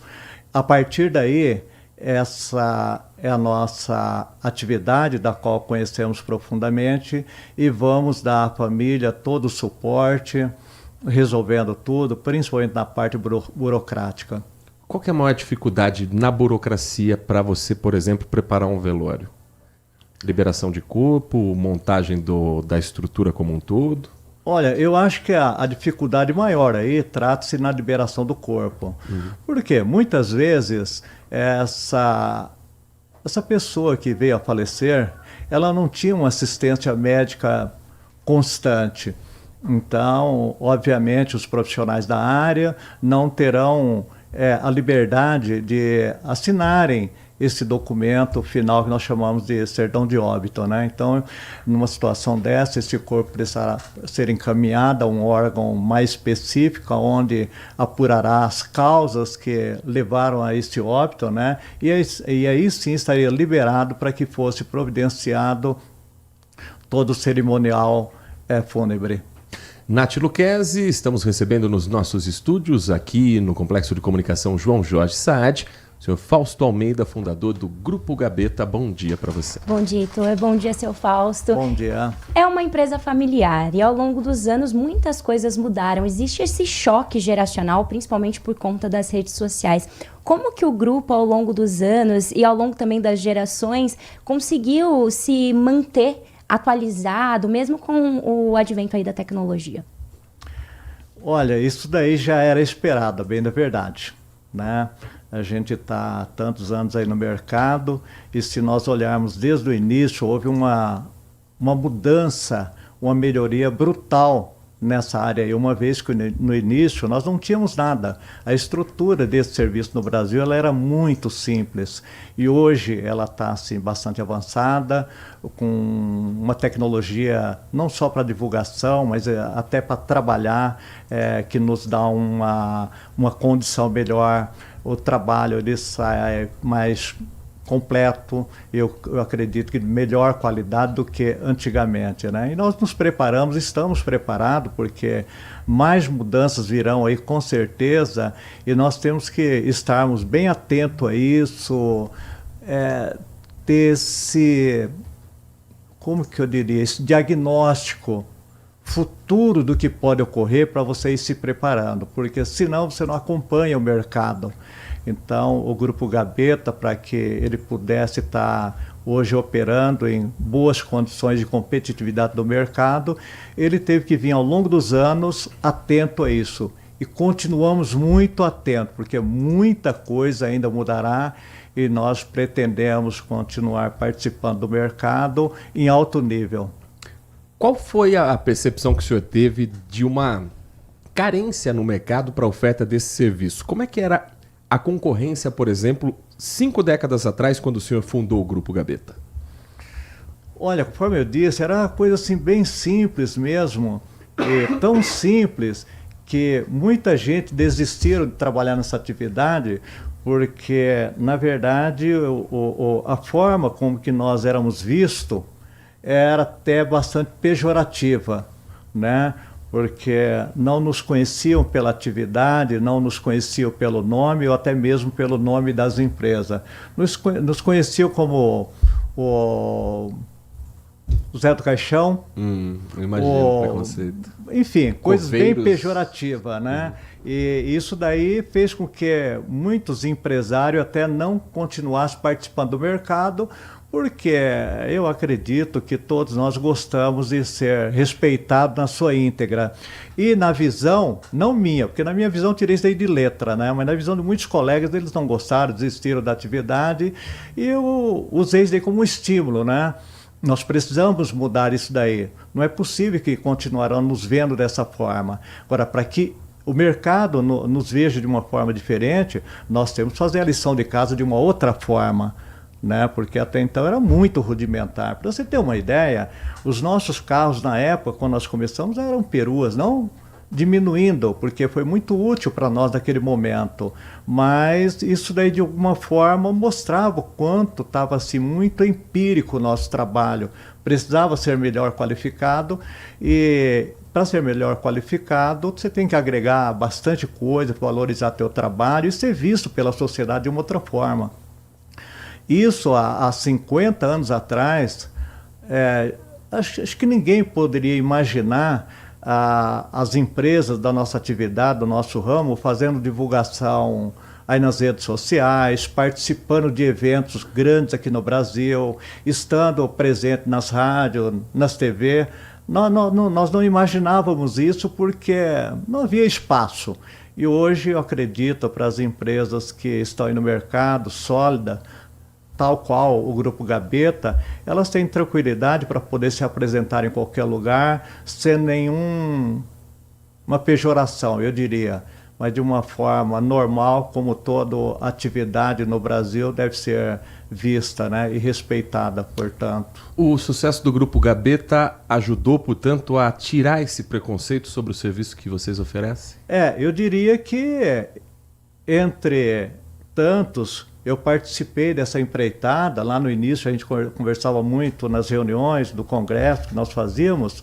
S16: A partir daí, essa é a nossa atividade, da qual conhecemos profundamente, e vamos dar à família todo o suporte, resolvendo tudo, principalmente na parte burocrática.
S8: Qual que é a maior dificuldade na burocracia para você, por exemplo, preparar um velório? Liberação de corpo, montagem da estrutura como um todo?
S16: Olha, eu acho que a dificuldade maior aí trata-se na liberação do corpo. Porque muitas vezes essa pessoa que veio a falecer, ela não tinha uma assistência médica constante. Então, obviamente, os profissionais da área não terão a liberdade de assinarem esse documento final que nós chamamos de certidão de óbito, né? Então, numa situação dessa, esse corpo precisará ser encaminhado a um órgão mais específico, onde apurará as causas que levaram a esse óbito, né? E aí sim estaria liberado para que fosse providenciado todo o cerimonial fúnebre.
S8: Nath Luquezzi, estamos recebendo nos nossos estúdios aqui no Complexo de Comunicação João Jorge Saad, o senhor Fausto Almeida, fundador do Grupo Gabeta. Bom dia para você.
S12: Bom dia, Heitor. Bom dia, seu Fausto.
S16: Bom dia.
S12: É uma empresa familiar e ao longo dos anos muitas coisas mudaram. Existe esse choque geracional, principalmente por conta das redes sociais. Como que o grupo, ao longo dos anos e ao longo também das gerações, conseguiu se manter atualizado, mesmo com o advento aí da tecnologia?
S16: Olha, isso daí já era esperado, bem da verdade, né? A gente está há tantos anos aí no mercado e se nós olharmos desde o início, houve uma mudança, uma melhoria brutal nessa área aí, uma vez que no início nós não tínhamos nada. A estrutura desse serviço no Brasil ela era muito simples e hoje ela está assim, bastante avançada, com uma tecnologia não só para divulgação, mas até para trabalhar, que nos dá uma condição melhor. O trabalho ele sai mais completo, eu acredito que de melhor qualidade do que antigamente, né? E nós nos preparamos, estamos preparados, porque mais mudanças virão aí com certeza, e nós temos que estarmos bem atentos a isso, ter esse, como que eu diria, esse diagnóstico futuro do que pode ocorrer para você ir se preparando, porque senão você não acompanha o mercado. Então, o Grupo Gabeta, para que ele pudesse estar hoje operando em boas condições de competitividade do mercado, ele teve que vir ao longo dos anos atento a isso. E continuamos muito atentos, porque muita coisa ainda mudará e nós pretendemos continuar participando do mercado em alto nível.
S8: Qual foi a percepção que o senhor teve de uma carência no mercado para a oferta desse serviço? Como é que era a concorrência, por exemplo, 5 décadas atrás, quando o senhor fundou o Grupo Gabeta?
S16: Olha, conforme eu disse, era uma coisa assim bem simples mesmo, tão simples que muita gente desistiu de trabalhar nessa atividade, porque, na verdade, a forma como que nós éramos vistos era até bastante pejorativa, né? Porque não nos conheciam pela atividade, não nos conheciam pelo nome ou até mesmo pelo nome das empresas. Nos conheciam como o Zé do Caixão.
S8: Imagino o preconceito.
S16: Enfim, coisas
S8: Coveiros.
S16: bem pejorativas, né? E isso daí fez com que muitos empresários até não continuassem participando do mercado, porque eu acredito que todos nós gostamos de ser respeitados na sua íntegra. E na visão, não minha, porque na minha visão eu tirei isso aí de letra, né? Mas na visão de muitos colegas, eles não gostaram, desistiram da atividade, e eu usei isso aí como um estímulo, né? Nós precisamos mudar isso daí. Não é possível que continuarão nos vendo dessa forma. Agora, para que o mercado nos veja de uma forma diferente, nós temos que fazer a lição de casa de uma outra forma, né? Porque até então era muito rudimentar. Para você ter uma ideia, os nossos carros na época, quando nós começamos, eram peruas, não diminuindo, porque foi muito útil para nós naquele momento, mas isso daí de alguma forma mostrava o quanto estava assim, muito empírico o nosso trabalho, precisava ser melhor qualificado, e para ser melhor qualificado você tem que agregar bastante coisa, valorizar teu trabalho e ser visto pela sociedade de uma outra forma. Isso há 50 anos atrás, acho que ninguém poderia imaginar as empresas da nossa atividade, do nosso ramo, fazendo divulgação aí nas redes sociais, participando de eventos grandes aqui no Brasil, estando presente nas rádios, nas TV. Nós não imaginávamos isso porque não havia espaço. E hoje eu acredito para as empresas que estão aí no mercado, sólida, tal qual o Grupo Gabeta, elas têm tranquilidade para poder se apresentar em qualquer lugar, sem nenhuma pejoração, eu diria, mas de uma forma normal, como toda atividade no Brasil deve ser vista, né, e respeitada, portanto.
S8: O sucesso do Grupo Gabeta ajudou, portanto, a tirar esse preconceito sobre o serviço que vocês oferecem?
S16: Eu diria que, entre tantos, eu participei dessa empreitada. Lá no início a gente conversava muito nas reuniões do congresso que nós fazíamos,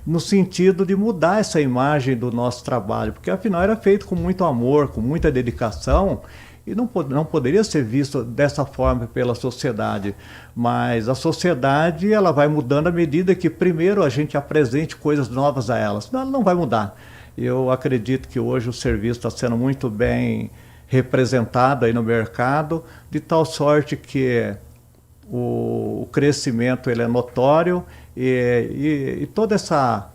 S16: no sentido de mudar essa imagem do nosso trabalho, porque afinal era feito com muito amor, com muita dedicação, e não poderia ser visto dessa forma pela sociedade. Mas a sociedade ela vai mudando à medida que primeiro a gente apresente coisas novas a ela, senão ela não vai mudar. Eu acredito que hoje o serviço está sendo muito bem representado aí no mercado, de tal sorte que o crescimento ele é notório e toda essa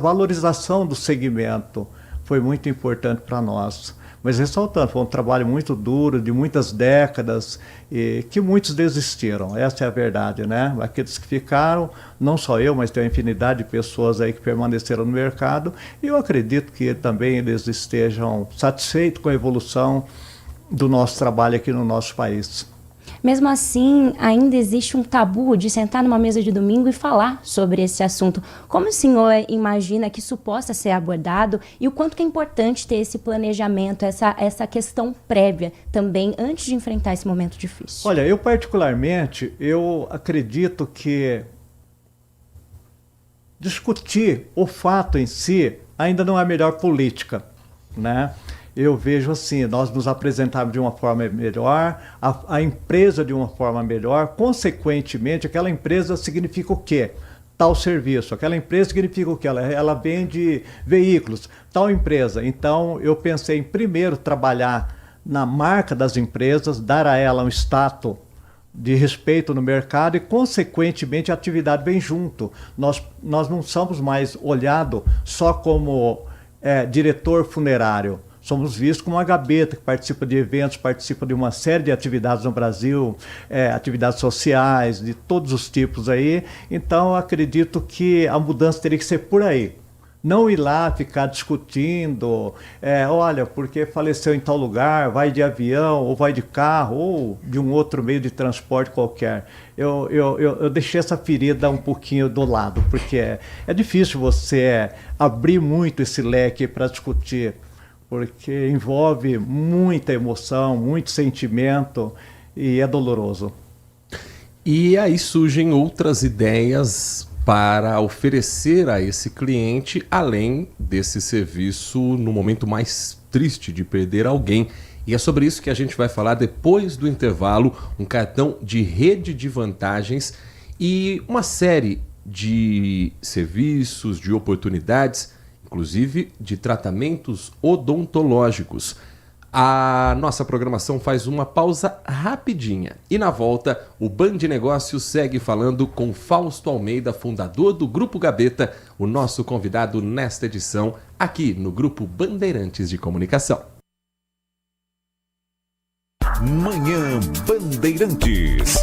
S16: valorização do segmento foi muito importante para nós. Mas ressaltando, foi um trabalho muito duro, de muitas décadas, e que muitos desistiram, essa é a verdade, né? Aqueles que ficaram, não só eu, mas tem uma infinidade de pessoas aí que permaneceram no mercado, e eu acredito que também eles estejam satisfeitos com a evolução do nosso trabalho aqui no nosso país.
S12: Mesmo assim, ainda existe um tabu de sentar numa mesa de domingo e falar sobre esse assunto. Como o senhor imagina que isso possa ser abordado e o quanto que é importante ter esse planejamento, essa questão prévia também antes de enfrentar esse momento difícil?
S16: Olha, eu particularmente, eu acredito que discutir o fato em si ainda não é a melhor política, né? Eu vejo assim, nós nos apresentarmos de uma forma melhor, a empresa de uma forma melhor, consequentemente, aquela empresa significa o quê? Tal serviço. Aquela empresa significa o quê? Ela vende veículos, tal empresa. Então, eu pensei em primeiro trabalhar na marca das empresas, dar a ela um status de respeito no mercado e, consequentemente, a atividade vem junto. Nós não somos mais olhados só como diretor funerário. Somos vistos como uma gaveta que participa de eventos, participa de uma série de atividades no Brasil, atividades sociais, de todos os tipos aí. Então, eu acredito que a mudança teria que ser por aí. Não ir lá ficar discutindo, olha, porque faleceu em tal lugar, vai de avião, ou vai de carro, ou de um outro meio de transporte qualquer. Eu deixei essa ferida um pouquinho do lado, porque é difícil você abrir muito esse leque para discutir, porque envolve muita emoção, muito sentimento e é doloroso.
S8: E aí surgem outras ideias para oferecer a esse cliente, além desse serviço no momento mais triste de perder alguém. E é sobre isso que a gente vai falar depois do intervalo, um cartão de rede de vantagens e uma série de serviços, de oportunidades, inclusive de tratamentos odontológicos. A nossa programação faz uma pausa rapidinha e na volta o Band Negócios segue falando com Fausto Almeida, fundador do Grupo Gabeta, o nosso convidado nesta edição aqui no Grupo Bandeirantes de Comunicação.
S4: Manhã Bandeirantes.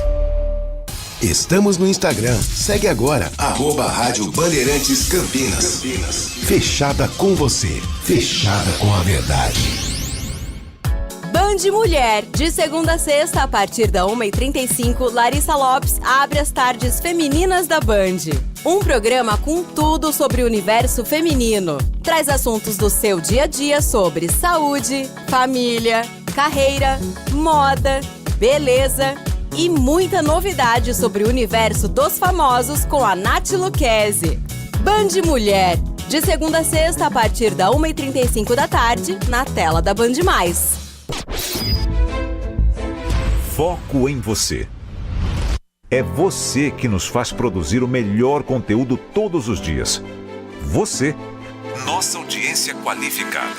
S5: Estamos no Instagram. Segue agora, @Rádio Bandeirantes Campinas. Fechada com você. Fechada com a verdade.
S17: Band Mulher, de segunda a sexta, a partir da 1h35, Larissa Lopes abre as tardes femininas da Band. Um programa com tudo sobre o universo feminino. Traz assuntos do seu dia a dia sobre saúde, família, carreira, moda, beleza e muita novidade sobre o universo dos famosos com a Nath Lucchesi. Band Mulher, de segunda a sexta, a partir da 1h35 da tarde, na tela da Band+.
S4: Foco em você. É você que nos faz produzir o melhor conteúdo todos os dias. Você, nossa audiência qualificada.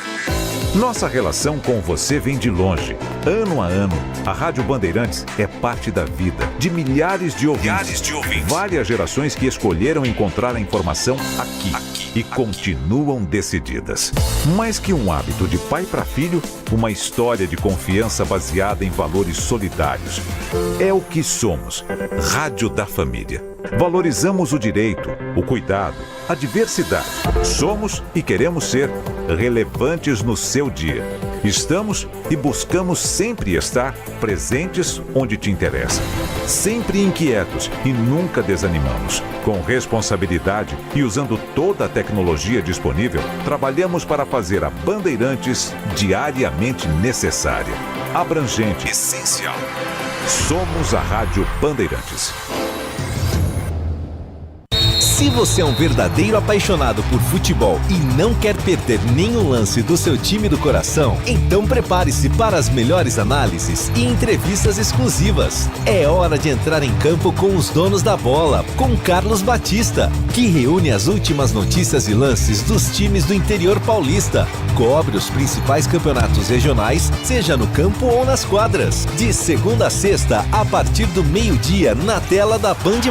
S4: Nossa relação com você vem de longe. Ano a ano, a Rádio Bandeirantes é parte da vida de milhares de ouvintes. Várias gerações que escolheram encontrar a informação aqui e continuam decididas. Mais que um hábito de pai para filho, uma história de confiança baseada em valores solidários. É o que somos. Rádio da Família. Valorizamos o direito, o cuidado, a diversidade. Somos e queremos ser relevantes no seu dia. Estamos e buscamos sempre estar presentes onde te interessa. Sempre inquietos e nunca desanimamos. Com responsabilidade e usando toda a tecnologia disponível, trabalhamos para fazer a Bandeirantes diariamente necessária, abrangente, essencial. Somos a Rádio Bandeirantes.
S13: Se você é um verdadeiro apaixonado por futebol e não quer perder nenhum lance do seu time do coração, então prepare-se para as melhores análises e entrevistas exclusivas. É hora de entrar em campo com os donos da bola, com Carlos Batista, que reúne as últimas notícias e lances dos times do interior paulista. Cobre os principais campeonatos regionais, seja no campo ou nas quadras. De segunda a sexta, a partir do meio-dia, na tela da Band+.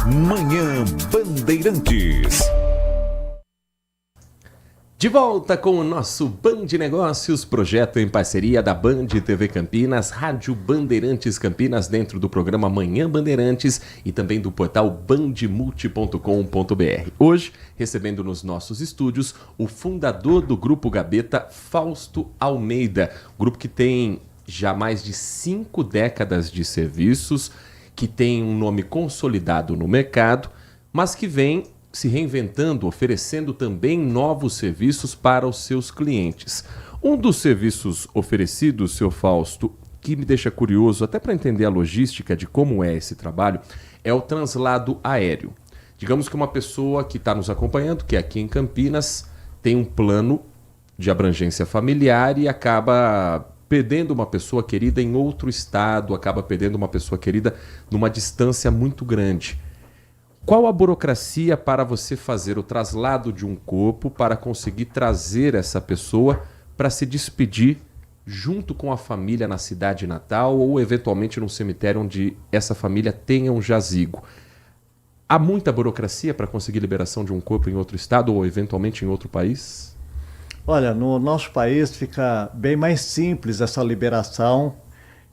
S4: Manhã Bandeirantes.
S8: De volta com o nosso Band Negócios, projeto em parceria da Band TV Campinas, Rádio Bandeirantes Campinas, dentro do programa Manhã Bandeirantes e também do portal bandmulti.com.br. Hoje, recebendo nos nossos estúdios o fundador do Grupo Gabeta, Fausto Almeida, grupo que tem já mais de 5 décadas de serviços, que tem um nome consolidado no mercado, mas que vem se reinventando, oferecendo também novos serviços para os seus clientes. Um dos serviços oferecidos, seu Fausto, que me deixa curioso, até para entender a logística de como é esse trabalho, é o translado aéreo. Digamos que uma pessoa que está nos acompanhando, que é aqui em Campinas, tem um plano de abrangência familiar e acaba perdendo uma pessoa querida em outro estado, acaba perdendo uma pessoa querida numa distância muito grande. Qual a burocracia para você fazer o traslado de um corpo para conseguir trazer essa pessoa para se despedir junto com a família na cidade natal ou eventualmente num cemitério onde essa família tenha um jazigo? Há muita burocracia para conseguir liberação de um corpo em outro estado ou eventualmente em outro país?
S16: Olha, no nosso país fica bem mais simples essa liberação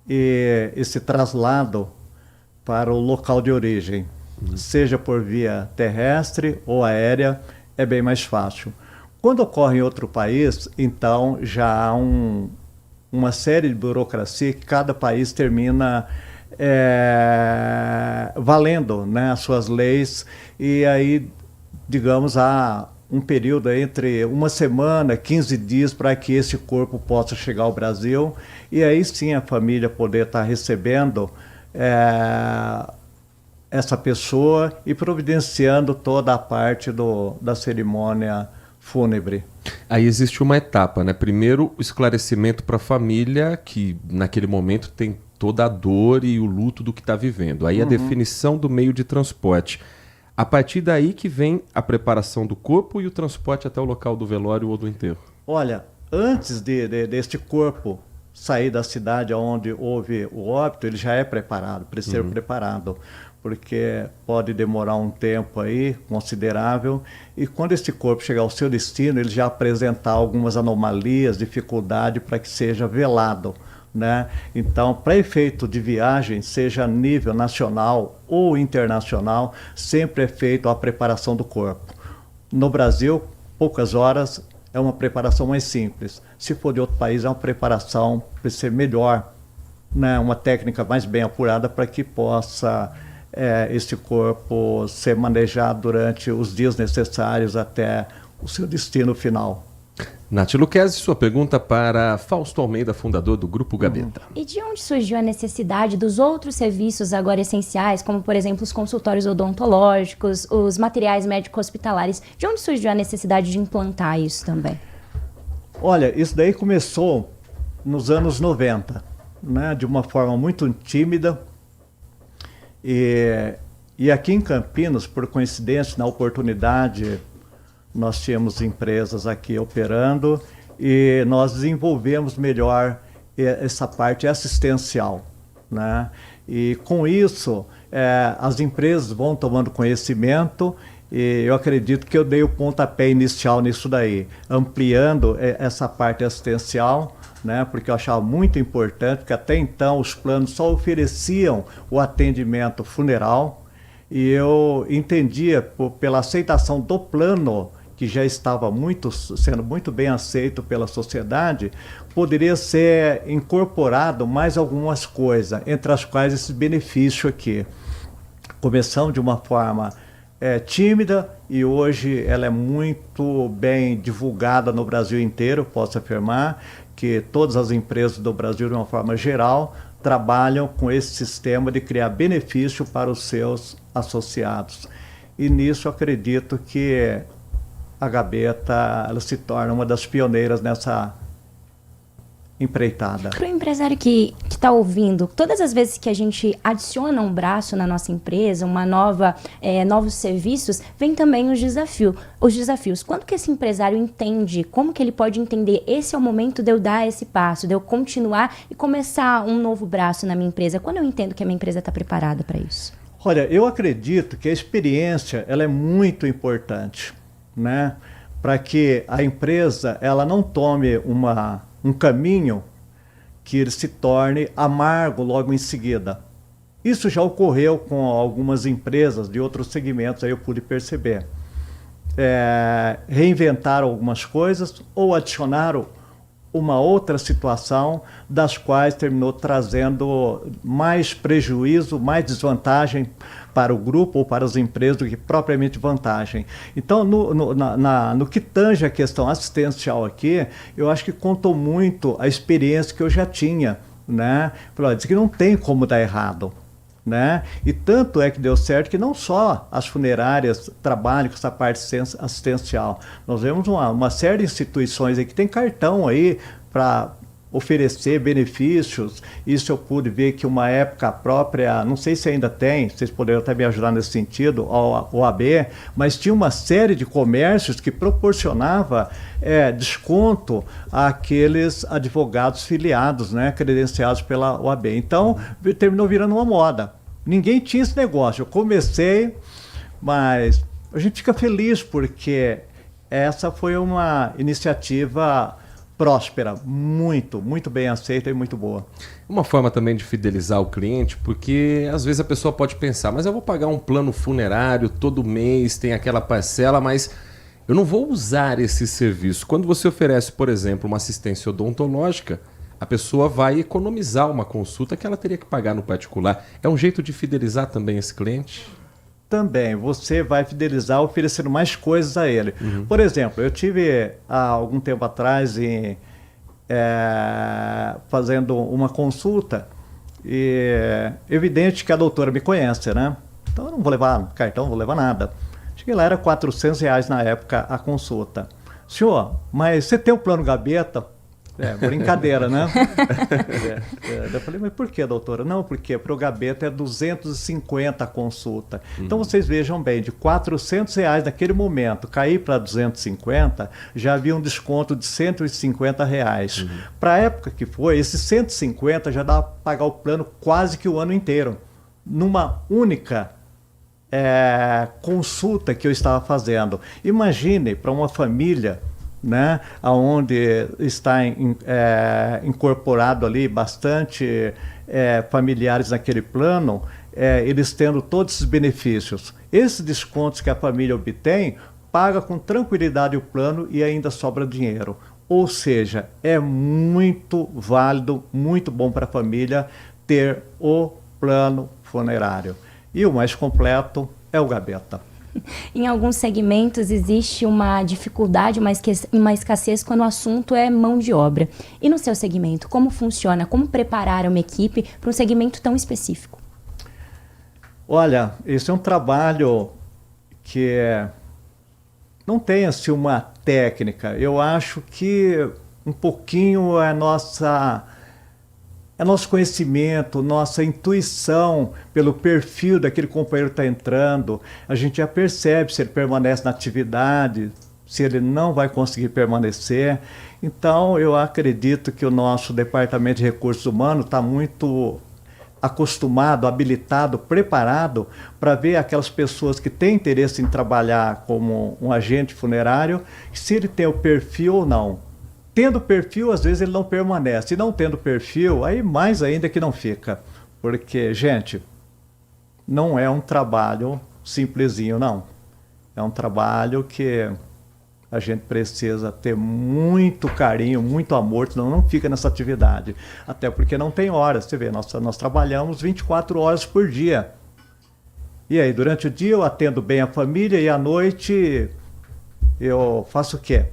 S16: e esse traslado para o local de origem. Seja por via terrestre ou aérea, é bem mais fácil. Quando ocorre em outro país, então já há uma série de burocracia que cada país termina valendo, né, as suas leis, e aí, digamos, há um período entre uma semana, 15 dias para que esse corpo possa chegar ao Brasil, e aí sim a família poder estar recebendo essa pessoa e providenciando toda a parte da cerimônia fúnebre.
S8: Aí existe uma etapa, né? Primeiro, o esclarecimento para a família, que naquele momento tem toda a dor e o luto do que está vivendo. Aí a definição do meio de transporte. A partir daí que vem a preparação do corpo e o transporte até o local do velório ou do enterro.
S16: Olha, antes deste corpo sair da cidade onde houve o óbito, ele já é preparado, precisa ser preparado, porque pode demorar um tempo aí considerável, e quando esse corpo chegar ao seu destino, ele já apresentar algumas anomalias, dificuldade para que seja velado, né? Então, para efeito de viagem, seja a nível nacional ou internacional, sempre é feita a preparação do corpo. No Brasil, poucas horas, é uma preparação mais simples. Se for de outro país, é uma preparação para ser melhor, né? Uma técnica mais bem apurada para que possa esse corpo ser manejado durante os dias necessários até o seu destino final.
S8: Nath Luquezzi, sua pergunta para Fausto Almeida, fundador do Grupo Gabeta.
S12: E de onde surgiu a necessidade dos outros serviços agora essenciais, como por exemplo os consultórios odontológicos, os materiais médico-hospitalares? De onde surgiu a necessidade de implantar isso também?
S16: Olha, isso daí começou nos anos 90, né, de uma forma muito tímida. E aqui em Campinas, por coincidência, na oportunidade, nós tínhamos empresas aqui operando e nós desenvolvemos melhor essa parte assistencial, né? E com isso, as empresas vão tomando conhecimento e eu acredito que eu dei o pontapé inicial nisso daí, ampliando essa parte assistencial, né, porque eu achava muito importante, porque até então os planos só ofereciam o atendimento funeral e eu entendia, pela aceitação do plano, que já estava sendo muito bem aceito pela sociedade, poderia ser incorporado mais algumas coisas, entre as quais esse benefício aqui. Começamos de uma forma tímida e hoje ela é muito bem divulgada no Brasil inteiro, posso afirmar que todas as empresas do Brasil, de uma forma geral, trabalham com esse sistema de criar benefício para os seus associados. E nisso eu acredito que a Gabeta ela se torna uma das pioneiras nessa empreitada.
S12: Para o empresário que está ouvindo, todas as vezes que a gente adiciona um braço na nossa empresa, novos serviços, vem também os desafios. Quando que esse empresário entende, como que ele pode entender, esse é o momento de eu dar esse passo, de eu continuar e começar um novo braço na minha empresa? Quando eu entendo que a minha empresa está preparada para isso?
S16: Olha, eu acredito que a experiência ela é muito importante, né? para que a empresa ela não tome um caminho que ele se torne amargo logo em seguida. Isso já ocorreu com algumas empresas de outros segmentos, aí eu pude perceber. Reinventaram algumas coisas ou adicionaram uma outra situação, das quais terminou trazendo mais prejuízo, mais desvantagem para o grupo ou para as empresas do que propriamente vantagem. Então, no que tange a questão assistencial aqui, eu acho que contou muito a experiência que eu já tinha, né? Diz que não tem como dar errado. Né? E tanto é que deu certo que não só as funerárias trabalham com essa parte assistencial. Nós vemos uma série de instituições aí que tem cartão aí para oferecer benefícios. Isso eu pude ver que uma época própria, não sei se ainda tem, vocês poderiam até me ajudar nesse sentido, a OAB, mas tinha uma série de comércios que proporcionava desconto àqueles advogados filiados, né, credenciados pela OAB. Então, terminou virando uma moda. Ninguém tinha esse negócio. Eu comecei, mas a gente fica feliz porque essa foi uma iniciativa próspera, muito bem aceita e muito boa.
S8: Uma forma também de fidelizar o cliente, porque às vezes a pessoa pode pensar, mas eu vou pagar um plano funerário todo mês, tem aquela parcela, mas eu não vou usar esse serviço. Quando você oferece, por exemplo, uma assistência odontológica, a pessoa vai economizar uma consulta que ela teria que pagar no particular. É um jeito de fidelizar também esse cliente?
S16: Também, você vai fidelizar oferecendo mais coisas a ele. Por exemplo, eu tive há algum tempo atrás fazendo uma consulta e evidente que a doutora me conhece, né? Então eu não vou levar cartão, não vou levar nada. Cheguei lá, era R$400 na época a consulta. Senhor, mas você tem o plano gaveta? Brincadeira, né? Eu falei, mas por que, doutora? Não, porque para o gaveta é 250 a consulta. Então vocês vejam bem, de R$400 naquele momento, cair para 250, já havia um desconto de R$150. Para a época que foi, esses 150 já dá para pagar o plano quase que o ano inteiro, numa única consulta que eu estava fazendo. Imagine para uma família, né, onde está incorporado ali bastante familiares naquele plano, eles tendo todos esses benefícios. Esses descontos que a família obtém, paga com tranquilidade o plano e ainda sobra dinheiro. Ou seja, é muito válido, muito bom para a família ter o plano funerário. E o mais completo é o gaveta.
S12: Em alguns segmentos existe uma dificuldade, uma escassez quando o assunto é mão de obra. E no seu segmento, como funciona? Como preparar uma equipe para um segmento tão específico?
S16: Olha, esse é um trabalho que não tem assim uma técnica. Eu acho que um pouquinho nosso conhecimento, nossa intuição pelo perfil daquele companheiro que está entrando. A gente já percebe se ele permanece na atividade, se ele não vai conseguir permanecer. Então, eu acredito que o nosso Departamento de Recursos Humanos está muito acostumado, habilitado, preparado para ver aquelas pessoas que têm interesse em trabalhar como um agente funerário, se ele tem o perfil ou não. Tendo perfil, às vezes ele não permanece. E não tendo perfil, aí mais ainda que não fica. Porque, gente, não é um trabalho simplesinho, não. É um trabalho que a gente precisa ter muito carinho, muito amor, senão não fica nessa atividade. Até porque não tem horas. Você vê, nós trabalhamos 24 horas por dia. E aí, durante o dia eu atendo bem a família e à noite eu faço o quê?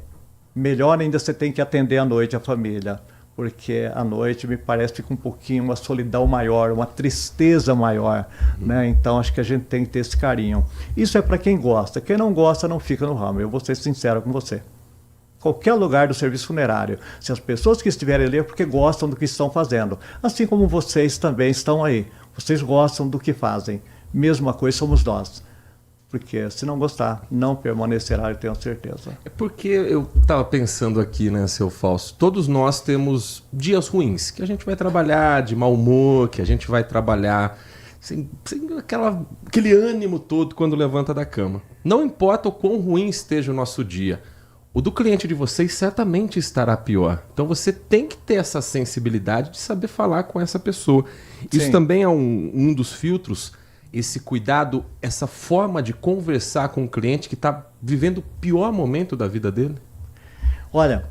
S16: Melhor ainda você tem que atender à noite a família, porque à noite me parece que fica um pouquinho uma solidão maior, uma tristeza maior, né? Então acho que a gente tem que ter esse carinho. Isso é para quem gosta. Quem não gosta não fica no ramo. Eu vou ser sincero com você. Qualquer lugar do serviço funerário, se as pessoas que estiverem ali é porque gostam do que estão fazendo, assim como vocês também estão aí. Vocês gostam do que fazem. Mesma coisa somos nós. Porque se não gostar, não permanecerá, eu tenho certeza.
S8: É porque eu estava pensando aqui, né, seu Fausto, todos nós temos dias ruins, que a gente vai trabalhar de mau humor, que a gente vai trabalhar sem aquele ânimo todo quando levanta da cama. Não importa o quão ruim esteja o nosso dia, o do cliente de vocês certamente estará pior. Então você tem que ter essa sensibilidade de saber falar com essa pessoa. Isso
S16: Sim.
S8: também é um dos filtros, esse cuidado, essa forma de conversar com o cliente que está vivendo o pior momento da vida dele?
S16: Olha,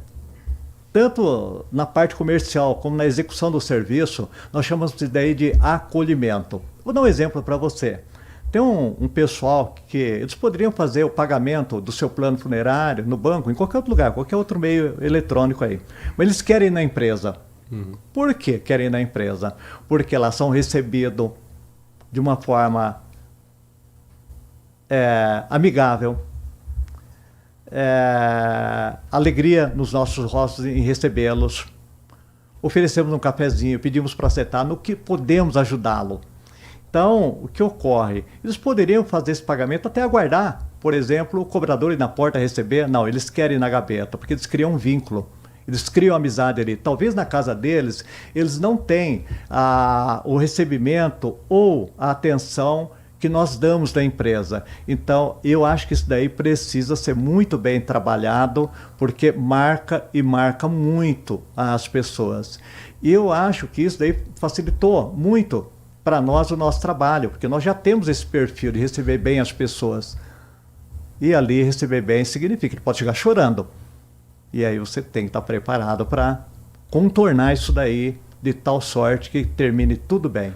S16: tanto na parte comercial como na execução do serviço, nós chamamos isso daí de acolhimento. Vou dar um exemplo para você. Tem um pessoal que eles poderiam fazer o pagamento do seu plano funerário no banco, em qualquer outro lugar, qualquer outro meio eletrônico aí. Mas eles querem ir na empresa. Por que querem ir na empresa? Porque lá são recebidos de uma forma amigável, alegria nos nossos rostos em recebê-los. Oferecemos um cafezinho, pedimos para acertar no que podemos ajudá-lo. Então, o que ocorre? Eles poderiam fazer esse pagamento até aguardar, por exemplo, o cobrador ir na porta receber. Não, eles querem ir na gaveta, porque eles criam um vínculo. Eles criam amizade ali. Talvez na casa deles, eles não têm o recebimento ou a atenção que nós damos da empresa. Então, eu acho que isso daí precisa ser muito bem trabalhado, porque marca e marca muito as pessoas. E eu acho que isso daí facilitou muito para nós o nosso trabalho, porque nós já temos esse perfil de receber bem as pessoas. E ali receber bem significa que ele pode chegar chorando. E aí você tem que estar preparado para contornar isso daí de tal sorte que termine tudo bem.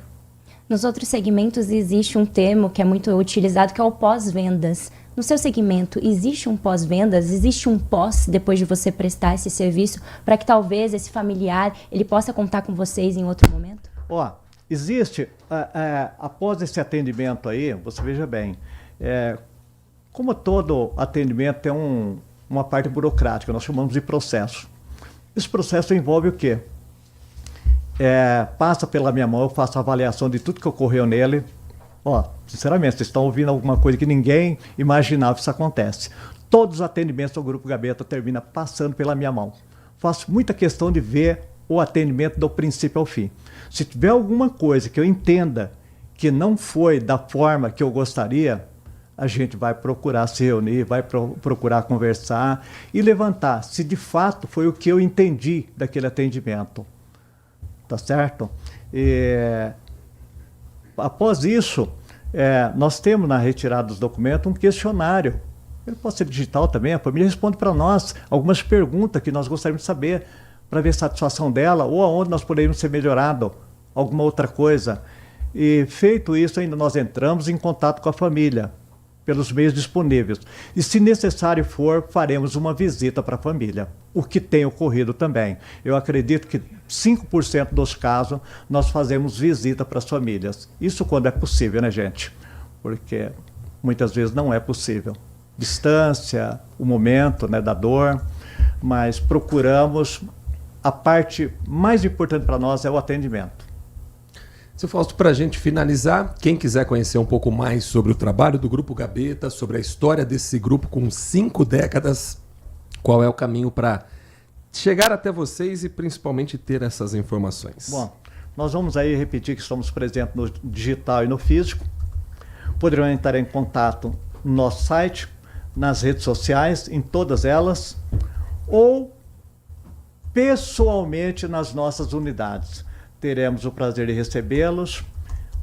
S12: Nos outros segmentos existe um termo que é muito utilizado, que é o pós-vendas. No seu segmento, existe um pós-vendas? Existe um pós depois de você prestar esse serviço, para que talvez esse familiar ele possa contar com vocês em outro momento?
S16: Existe, após esse atendimento aí, você veja bem, como todo atendimento tem uma parte burocrática, nós chamamos de processo. Esse processo envolve o quê? Passa pela minha mão, eu faço a avaliação de tudo que ocorreu nele. Sinceramente, vocês estão ouvindo alguma coisa que ninguém imaginava que isso acontece. Todos os atendimentos do Grupo Gabeta terminam passando pela minha mão. Faço muita questão de ver o atendimento do princípio ao fim. Se tiver alguma coisa que eu entenda que não foi da forma que eu gostaria, a gente vai procurar se reunir, vai procurar conversar e levantar se de fato foi o que eu entendi daquele atendimento. Tá certo? Após isso, nós temos na retirada dos documentos um questionário. Ele pode ser digital também, a família responde para nós algumas perguntas que nós gostaríamos de saber, para ver a satisfação dela ou aonde nós poderíamos ser melhorado, alguma outra coisa. E feito isso, ainda nós entramos em contato com a família, pelos meios disponíveis. E se necessário for, faremos uma visita para a família, o que tem ocorrido também. Eu acredito que 5% dos casos nós fazemos visita para as famílias. Isso quando é possível, né, gente? Porque muitas vezes não é possível. Distância, o momento, né, da dor, mas procuramos. A parte mais importante para nós é o atendimento.
S8: Seu Fausto, para a gente finalizar, quem quiser conhecer um pouco mais sobre o trabalho do Grupo Gabeta, sobre a história desse grupo com 5 décadas, qual é o caminho para chegar até vocês e principalmente ter essas informações?
S16: Bom, nós vamos aí repetir que estamos presentes no digital e no físico. Poderão entrar em contato no nosso site, nas redes sociais, em todas elas, ou pessoalmente nas nossas unidades. Teremos o prazer de recebê-los,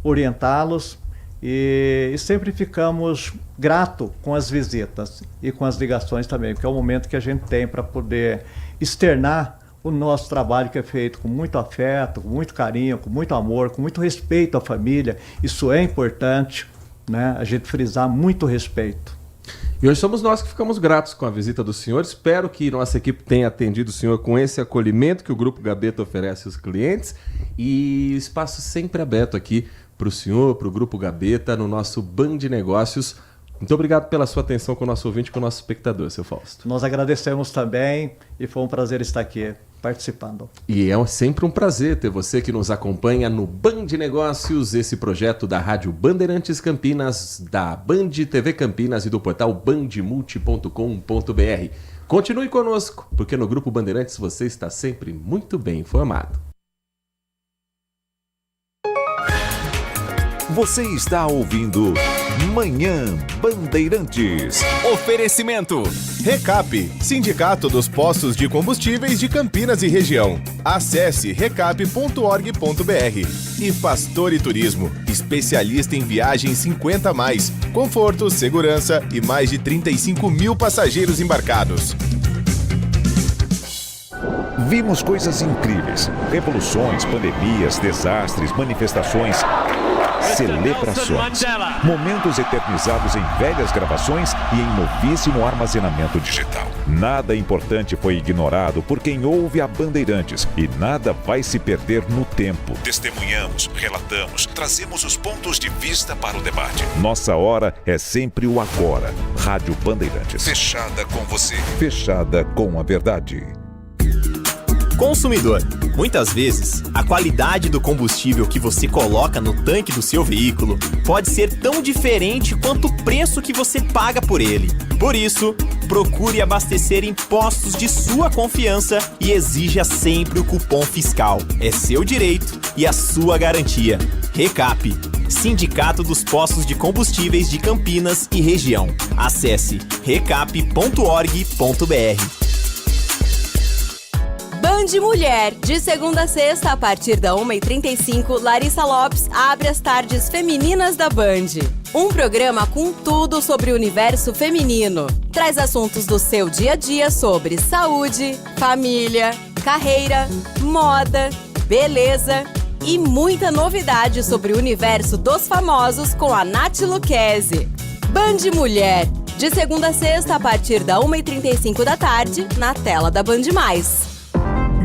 S16: orientá-los e sempre ficamos gratos com as visitas e com as ligações também, porque é o momento que a gente tem para poder externar o nosso trabalho que é feito com muito afeto, com muito carinho, com muito amor, com muito respeito à família. Isso é importante, né? A gente frisar muito respeito.
S8: E hoje somos nós que ficamos gratos com a visita do senhor. Espero que nossa equipe tenha atendido o senhor com esse acolhimento que o Grupo Gabeta oferece aos clientes. E espaço sempre aberto aqui para o senhor, para o Grupo Gabeta, no nosso Band Negócios. Muito obrigado pela sua atenção com o nosso ouvinte, com o nosso espectador, seu Fausto.
S16: Nós agradecemos também e foi um prazer estar aqui participando.
S8: E é sempre um prazer ter você que nos acompanha no Band Negócios, esse projeto da Rádio Bandeirantes Campinas, da Band TV Campinas e do portal bandmulti.com.br. Continue conosco, porque no Grupo Bandeirantes você está sempre muito bem informado.
S4: Você está ouvindo Manhã Bandeirantes.
S7: Oferecimento. Recap, Sindicato dos Postos de Combustíveis de Campinas e Região. Acesse recap.org.br. E Pastore Turismo, especialista em viagens 50+, conforto, segurança e mais de 35 mil passageiros embarcados.
S4: Vimos coisas incríveis, revoluções, pandemias, desastres, manifestações, celebrações, momentos eternizados em velhas gravações e em novíssimo armazenamento digital. Nada importante foi ignorado por quem ouve a Bandeirantes e nada vai se perder no tempo. Testemunhamos, relatamos, trazemos os pontos de vista para o debate. Nossa hora é sempre o agora. Rádio Bandeirantes. Fechada com você. Fechada com a verdade.
S18: Consumidor, muitas vezes, a qualidade do combustível que você coloca no tanque do seu veículo pode ser tão diferente quanto o preço que você paga por ele. Por isso, procure abastecer em postos de sua confiança e exija sempre o cupom fiscal. É seu direito e a sua garantia. Recap, Sindicato dos Postos de Combustíveis de Campinas e Região. Acesse recap.org.br.
S17: Band Mulher, de segunda a sexta, a partir da 1h35, Larissa Lopes abre as tardes femininas da Band. Um programa com tudo sobre o universo feminino. Traz assuntos do seu dia a dia sobre saúde, família, carreira, moda, beleza e muita novidade sobre o universo dos famosos com a Nath Lucchesi. Band Mulher, de segunda a sexta, a partir da 1h35 da tarde, na tela da Band+.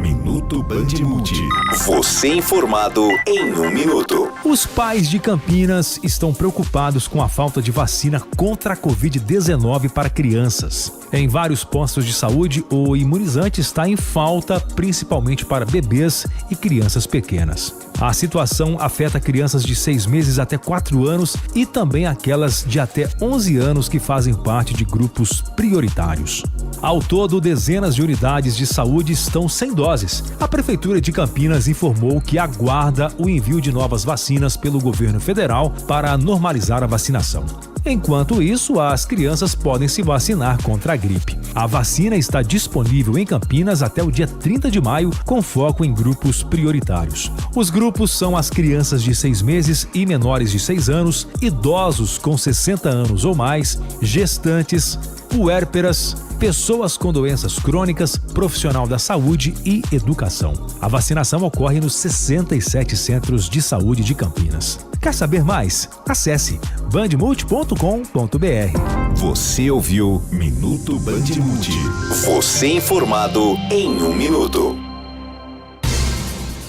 S4: Minuto Band Multi. Você informado em 1 minuto.
S14: Os pais de Campinas estão preocupados com a falta de vacina contra a Covid-19 para crianças. Em vários postos de saúde, o imunizante está em falta, principalmente para bebês e crianças pequenas. A situação afeta crianças de 6 meses até 4 anos e também aquelas de até 11 anos que fazem parte de grupos prioritários. Ao todo, dezenas de unidades de saúde estão sem doses. A Prefeitura de Campinas informou que aguarda o envio de novas vacinas pelo governo federal para normalizar a vacinação. Enquanto isso, as crianças podem se vacinar contra a gripe. A vacina está disponível em Campinas até o dia 30 de maio, com foco em grupos prioritários. Os grupos são as crianças de 6 meses e menores de 6 anos, idosos com 60 anos ou mais, gestantes, puérperas, pessoas com doenças crônicas, profissional da saúde e educação. A vacinação ocorre nos 67 centros de saúde de Campinas. Quer saber mais? Acesse bandmulti.com.br.
S4: Você ouviu Minuto Band Multi. Você informado em 1 minuto.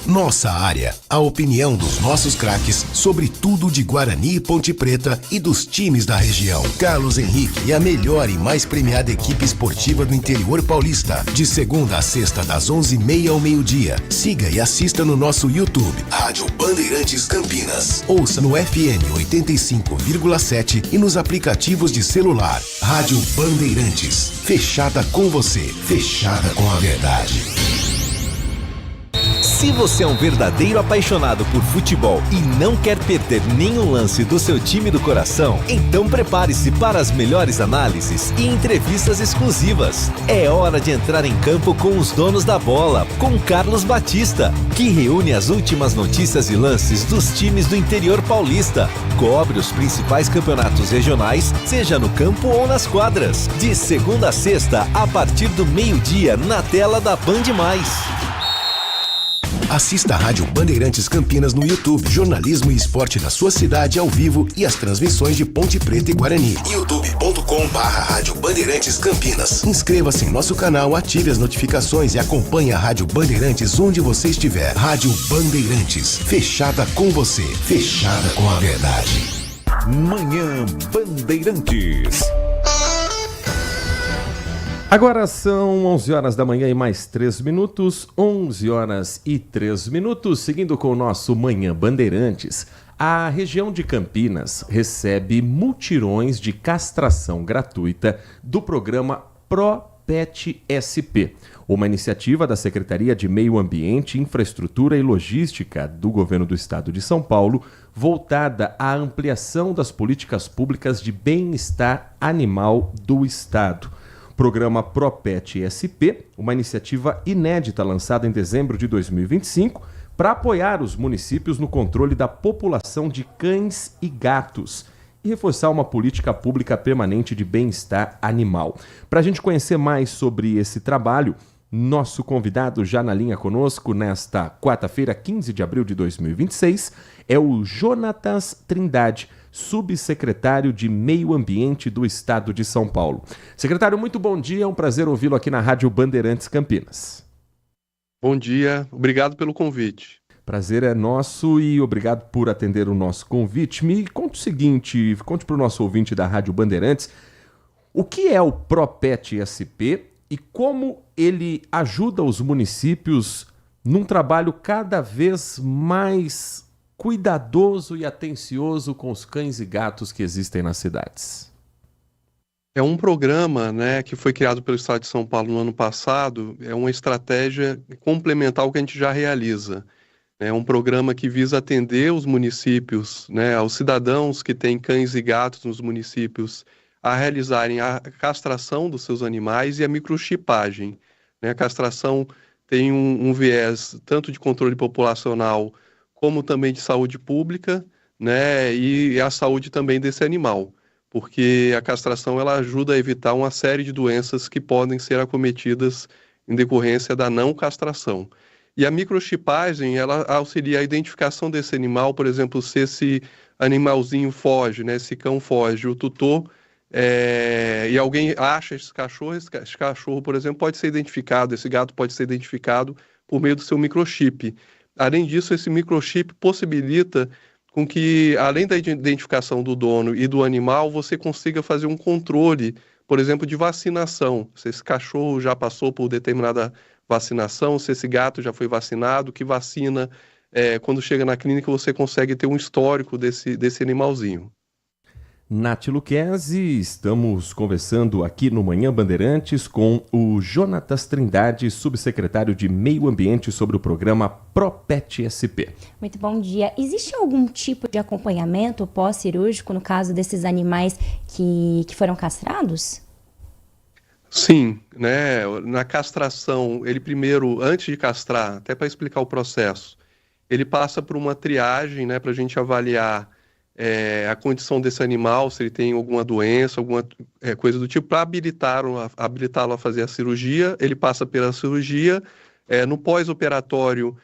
S5: Nossa área, a opinião dos nossos craques sobre tudo de Guarani e Ponte Preta e dos times da região. Carlos Henrique e a melhor e mais premiada equipe esportiva do interior paulista. De segunda a sexta, das 11h30 ao meio-dia. Siga e assista no nosso YouTube, Rádio Bandeirantes Campinas. Ouça no FM 85,7 e nos aplicativos de celular. Rádio Bandeirantes. Fechada com você. Fechada com a verdade.
S13: Se você é um verdadeiro apaixonado por futebol e não quer perder nenhum lance do seu time do coração, então prepare-se para as melhores análises e entrevistas exclusivas. É hora de entrar em campo com os donos da bola, com Carlos Batista, que reúne as últimas notícias e lances dos times do interior paulista. Cobre os principais campeonatos regionais, seja no campo ou nas quadras. De segunda a sexta, a partir do meio-dia, na tela da Band+.
S5: Assista a Rádio Bandeirantes Campinas no YouTube. Jornalismo e esporte da sua cidade ao vivo e as transmissões de Ponte Preta e Guarani. youtube.com/Rádio Bandeirantes Campinas. Inscreva-se em nosso canal, ative as notificações e acompanhe a Rádio Bandeirantes onde você estiver. Rádio Bandeirantes. Fechada com você. Fechada com a verdade.
S4: Manhã Bandeirantes.
S8: Agora são 11 horas da manhã e mais 3 minutos, 11 horas e 3 minutos, seguindo com o nosso Manhã Bandeirantes. A região de Campinas recebe mutirões de castração gratuita do programa ProPet SP, uma iniciativa da Secretaria de Meio Ambiente, Infraestrutura e Logística do Governo do Estado de São Paulo, voltada à ampliação das políticas públicas de bem-estar animal do Estado. Programa ProPet SP, uma iniciativa inédita lançada em dezembro de 2025 para apoiar os municípios no controle da população de cães e gatos e reforçar uma política pública permanente de bem-estar animal. Para a gente conhecer mais sobre esse trabalho, nosso convidado já na linha conosco nesta quarta-feira, 15 de abril de 2026, é o Jonatas Trindade, subsecretário de Meio Ambiente do Estado de São Paulo. Secretário, muito bom dia, é um prazer ouvi-lo aqui na Rádio Bandeirantes Campinas.
S19: Bom dia, obrigado pelo convite.
S8: Prazer é nosso e obrigado por atender o nosso convite. Me conte o seguinte, conte para o nosso ouvinte da Rádio Bandeirantes, o que é o ProPet SP e como ele ajuda os municípios num trabalho cada vez mais cuidadoso e atencioso com os cães e gatos que existem nas cidades.
S19: É um programa, que foi criado pelo Estado de São Paulo no ano passado, é uma estratégia complementar ao que a gente já realiza. É um programa que visa atender os municípios, aos cidadãos que têm cães e gatos nos municípios, a realizarem a castração dos seus animais e a microchipagem. A castração tem um viés tanto de controle populacional como também de saúde pública, e a saúde também desse animal, porque a castração ela ajuda a evitar uma série de doenças que podem ser acometidas em decorrência da não castração. E a microchipagem, ela auxilia a identificação desse animal, por exemplo, se esse animalzinho foge, esse cão foge, o tutor, e alguém acha esse cachorro, por exemplo, pode ser identificado, esse gato pode ser identificado por meio do seu microchip. Além disso, esse microchip possibilita com que, além da identificação do dono e do animal, você consiga fazer um controle, por exemplo, de vacinação. Se esse cachorro já passou por determinada vacinação, se esse gato já foi vacinado, que vacina, quando chega na clínica você consegue ter um histórico desse animalzinho.
S8: Nath Luquezzi, estamos conversando aqui no Manhã Bandeirantes com o Jonatas Trindade, subsecretário de Meio Ambiente, sobre o programa ProPet SP.
S12: Muito bom dia. Existe algum tipo de acompanhamento pós-cirúrgico no caso desses animais que foram castrados?
S19: Sim, na castração, ele primeiro, antes de castrar, até para explicar o processo, ele passa por uma triagem, para a gente avaliar a condição desse animal, se ele tem alguma doença, alguma coisa do tipo, para habilitá-lo a fazer a cirurgia. Ele passa pela cirurgia. No pós-operatório,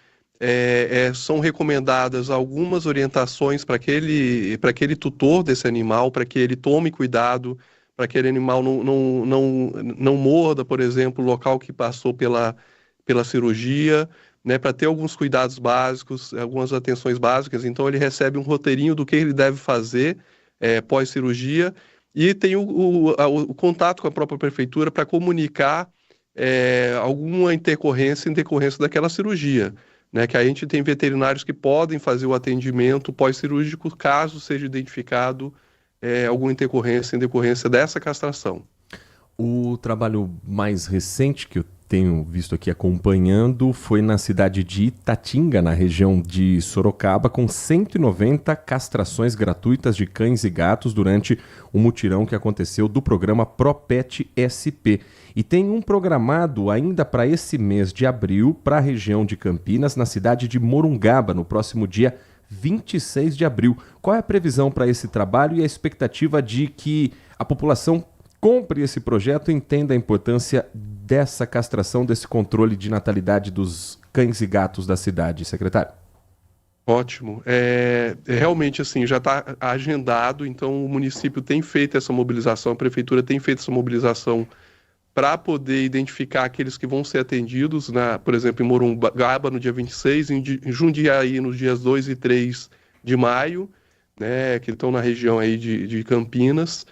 S19: são recomendadas algumas orientações para aquele tutor desse animal, para que ele tome cuidado, para que aquele animal não morda, por exemplo, o local que passou pela cirurgia, para ter alguns cuidados básicos, algumas atenções básicas. Então ele recebe um roteirinho do que ele deve fazer pós-cirurgia e tem o contato com a própria prefeitura para comunicar alguma intercorrência em decorrência daquela cirurgia. Que a gente tem veterinários que podem fazer o atendimento pós-cirúrgico caso seja identificado alguma intercorrência em decorrência dessa castração.
S8: O trabalho mais recente que eu tenho visto aqui acompanhando foi na cidade de Itatinga, na região de Sorocaba, com 190 castrações gratuitas de cães e gatos durante o mutirão que aconteceu do programa ProPet SP. E tem um programado ainda para esse mês de abril para a região de Campinas, na cidade de Morungaba, no próximo dia 26 de abril. Qual é a previsão para esse trabalho e a expectativa de que a população compre esse projeto e entenda a importância dessa castração, desse controle de natalidade dos cães e gatos da cidade, secretário?
S19: Ótimo. Realmente, assim, já está agendado, então o município tem feito essa mobilização, a prefeitura tem feito essa mobilização para poder identificar aqueles que vão ser atendidos, por exemplo, em Morungaba no dia 26, em Jundiaí nos dias 2 e 3 de maio, que estão na região aí de Campinas.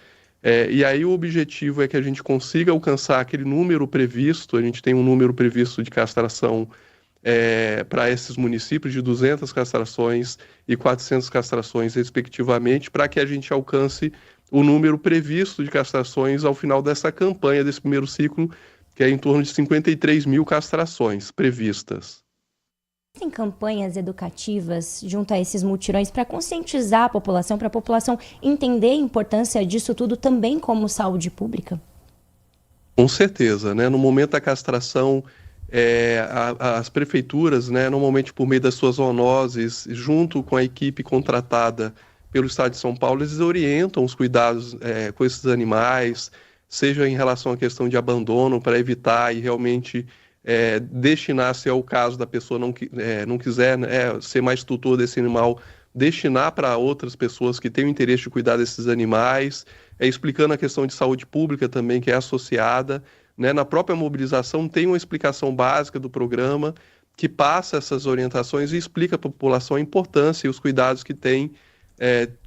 S19: E aí o objetivo é que a gente consiga alcançar aquele número previsto. A gente tem um número previsto de castração para esses municípios de 200 castrações e 400 castrações respectivamente, para que a gente alcance o número previsto de castrações ao final dessa campanha, desse primeiro ciclo, que é em torno de 53 mil castrações previstas.
S12: Tem campanhas educativas junto a esses mutirões para conscientizar a população, para a população entender a importância disso tudo também como saúde pública?
S19: Com certeza, né? No momento da castração, as prefeituras, né, normalmente por meio das suas zoonoses, junto com a equipe contratada pelo Estado de São Paulo, eles orientam os cuidados com esses animais, seja em relação à questão de abandono, para evitar e realmente destinar, se é o caso da pessoa não quiser ser mais tutor desse animal, destinar para outras pessoas que têm o interesse de cuidar desses animais, explicando a questão de saúde pública também, que é associada, né? Na própria mobilização tem uma explicação básica do programa que passa essas orientações e explica à população a importância e os cuidados que tem,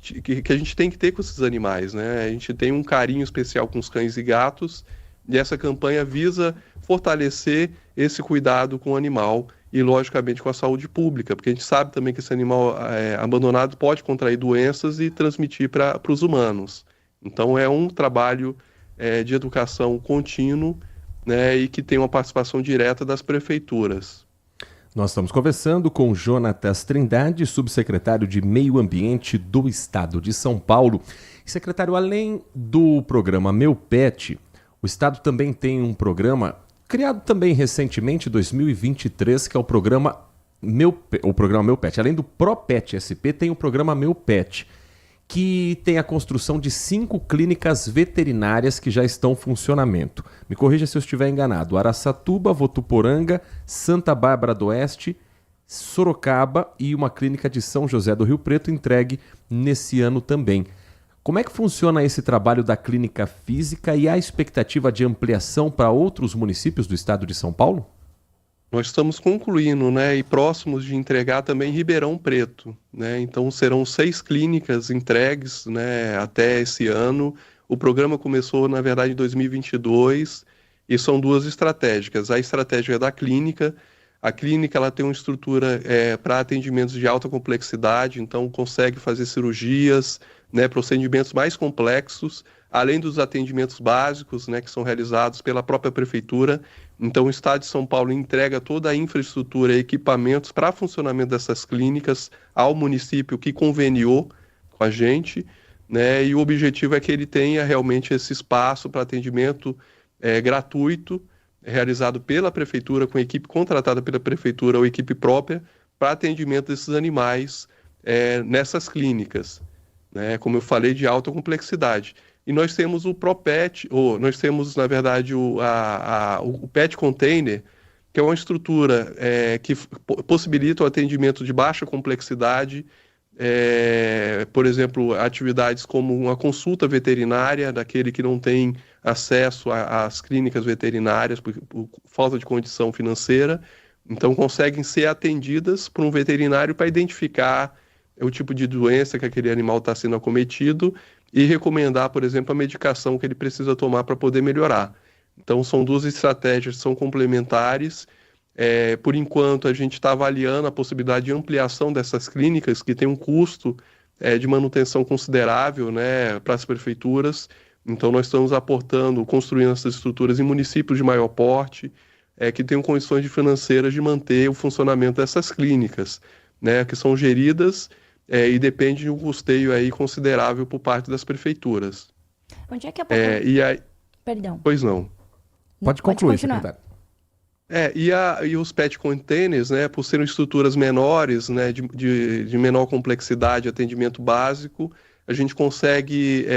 S19: que a gente tem que ter com esses animais, né? A gente tem um carinho especial com os cães e gatos, e essa campanha visa fortalecer esse cuidado com o animal e, logicamente, com a saúde pública, porque a gente sabe também que esse animal abandonado pode contrair doenças e transmitir para os humanos. Então, é um trabalho de educação contínuo, né, e que tem uma participação direta das prefeituras.
S8: Nós estamos conversando com Jonatas Trindade, subsecretário de Meio Ambiente do Estado de São Paulo. Secretário, além do programa Meu Pet, o Estado também tem um programa criado também recentemente, em 2023, que é o programa Meu Pet. Além do ProPet SP, tem o programa Meu Pet, que tem a construção de 5 clínicas veterinárias que já estão em funcionamento. Me corrija se eu estiver enganado. Araçatuba, Votuporanga, Santa Bárbara do Oeste, Sorocaba e uma clínica de São José do Rio Preto entregue nesse ano também. Como é que funciona esse trabalho da clínica física e a expectativa de ampliação para outros municípios do estado de São Paulo?
S19: Nós estamos concluindo, né, e próximos de entregar também Ribeirão Preto, né? Então serão 6 clínicas entregues, né, até esse ano. O programa começou, na verdade, em 2022 e são 2 estratégicas. A estratégia da clínica. A clínica ela tem uma estrutura para atendimentos de alta complexidade, então consegue fazer cirurgias, né, procedimentos mais complexos, além dos atendimentos básicos, né, que são realizados pela própria prefeitura. Então o Estado de São Paulo entrega toda a infraestrutura e equipamentos para funcionamento dessas clínicas ao município que conveniou com a gente, né, e o objetivo é que ele tenha realmente esse espaço para atendimento gratuito, realizado pela prefeitura, com equipe contratada pela prefeitura ou equipe própria, para atendimento desses animais nessas clínicas, né, como eu falei, de alta complexidade. E nós temos o ProPet, ou nós temos, na verdade, o Pet Container, que é uma estrutura que possibilita o atendimento de baixa complexidade, por exemplo, atividades como uma consulta veterinária, daquele que não tem acesso às clínicas veterinárias por falta de condição financeira, então conseguem ser atendidas por um veterinário para identificar o tipo de doença que aquele animal está sendo acometido e recomendar, por exemplo, a medicação que ele precisa tomar para poder melhorar. Então são 2 estratégias que são complementares. Por enquanto a gente está avaliando a possibilidade de ampliação dessas clínicas, que tem um custo de manutenção considerável, né, para as prefeituras. Então nós estamos aportando, construindo essas estruturas em municípios de maior porte, que tenham condições financeiras de manter o funcionamento dessas clínicas, né, que são geridas e depende de um custeio aí considerável por parte das prefeituras.
S12: Onde é que Perdão.
S19: Pois não.
S8: Pode concluir, secretário.
S19: E os pet containers, né, por serem estruturas menores, né, de menor complexidade, atendimento básico, a gente consegue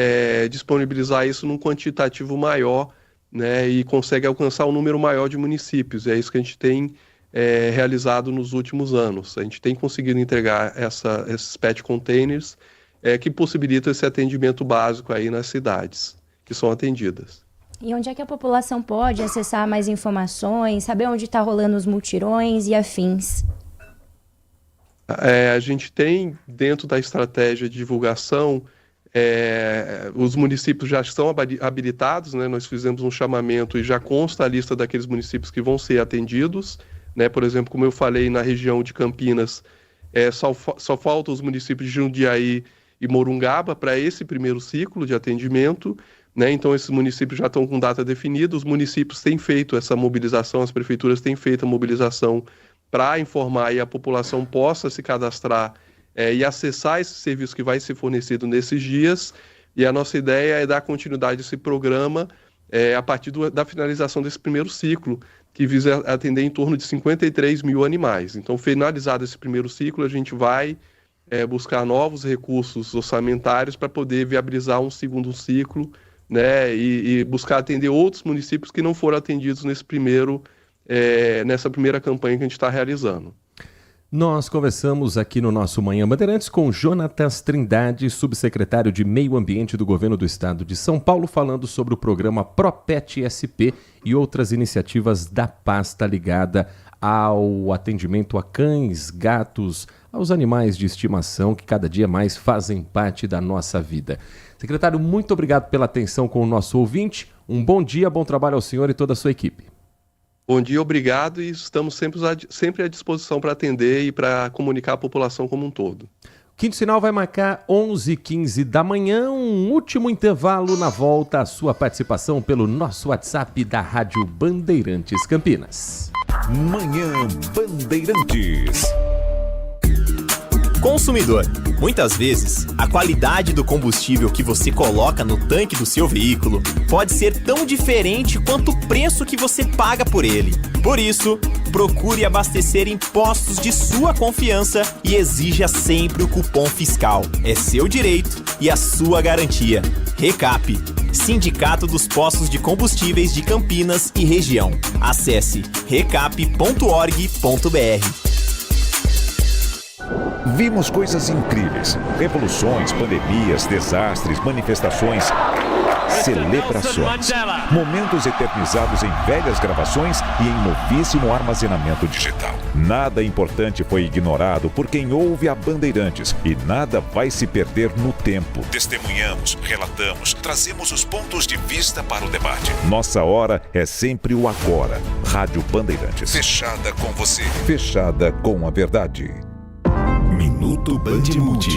S19: disponibilizar isso num quantitativo maior, né, e consegue alcançar um número maior de municípios. É isso que a gente tem realizado nos últimos anos. A gente tem conseguido entregar esses pet containers que possibilitam esse atendimento básico aí nas cidades que são atendidas.
S12: E onde é que a população pode acessar mais informações, saber onde está rolando os mutirões e afins?
S19: A gente tem, dentro da estratégia de divulgação, os municípios já estão habilitados, né? Nós fizemos um chamamento e já consta a lista daqueles municípios que vão ser atendidos, né? Por exemplo, como eu falei, na região de Campinas, só faltam os municípios de Jundiaí e Morungaba para esse primeiro ciclo de atendimento, né? Então esses municípios já estão com data definida, os municípios têm feito essa mobilização, as prefeituras têm feito a mobilização para informar e a população possa se cadastrar e acessar esse serviço que vai ser fornecido nesses dias, e a nossa ideia é dar continuidade a esse programa a partir da finalização desse primeiro ciclo, que visa atender em torno de 53 mil animais. Então, finalizado esse primeiro ciclo, a gente vai buscar novos recursos orçamentários para poder viabilizar um segundo ciclo, né, e buscar atender outros municípios que não foram atendidos nessa primeira campanha que a gente está realizando.
S8: Nós conversamos aqui no nosso Manhã Bandeirantes com Jonatas Trindade, subsecretário de Meio Ambiente do Governo do Estado de São Paulo, falando sobre o programa Propet SP e outras iniciativas da pasta ligada ao atendimento a cães, gatos, aos animais de estimação que cada dia mais fazem parte da nossa vida. Secretário, muito obrigado pela atenção com o nosso ouvinte. Um bom dia, bom trabalho ao senhor e toda a sua equipe.
S19: Bom dia, obrigado, e estamos sempre à disposição para atender e para comunicar a população como um todo.
S8: Quinto Sinal vai marcar 11h15 da manhã, um último intervalo. Na volta, a sua participação pelo nosso WhatsApp da Rádio Bandeirantes Campinas.
S4: Manhã Bandeirantes.
S18: Consumidor, muitas vezes, a qualidade do combustível que você coloca no tanque do seu veículo pode ser tão diferente quanto o preço que você paga por ele. Por isso, procure abastecer em postos de sua confiança e exija sempre o cupom fiscal. É seu direito e a sua garantia. Recap, Sindicato dos Postos de Combustíveis de Campinas e Região. Acesse recap.org.br.
S4: Vimos coisas incríveis, revoluções, pandemias, desastres, manifestações, celebrações, momentos eternizados em velhas gravações e em novíssimo armazenamento digital. Nada importante foi ignorado por quem ouve a Bandeirantes e nada vai se perder no tempo. Testemunhamos, relatamos, trazemos os pontos de vista para o debate. Nossa hora é sempre o agora. Rádio Bandeirantes. Fechada com você. Fechada com a verdade.
S13: Minuto Bandimulti.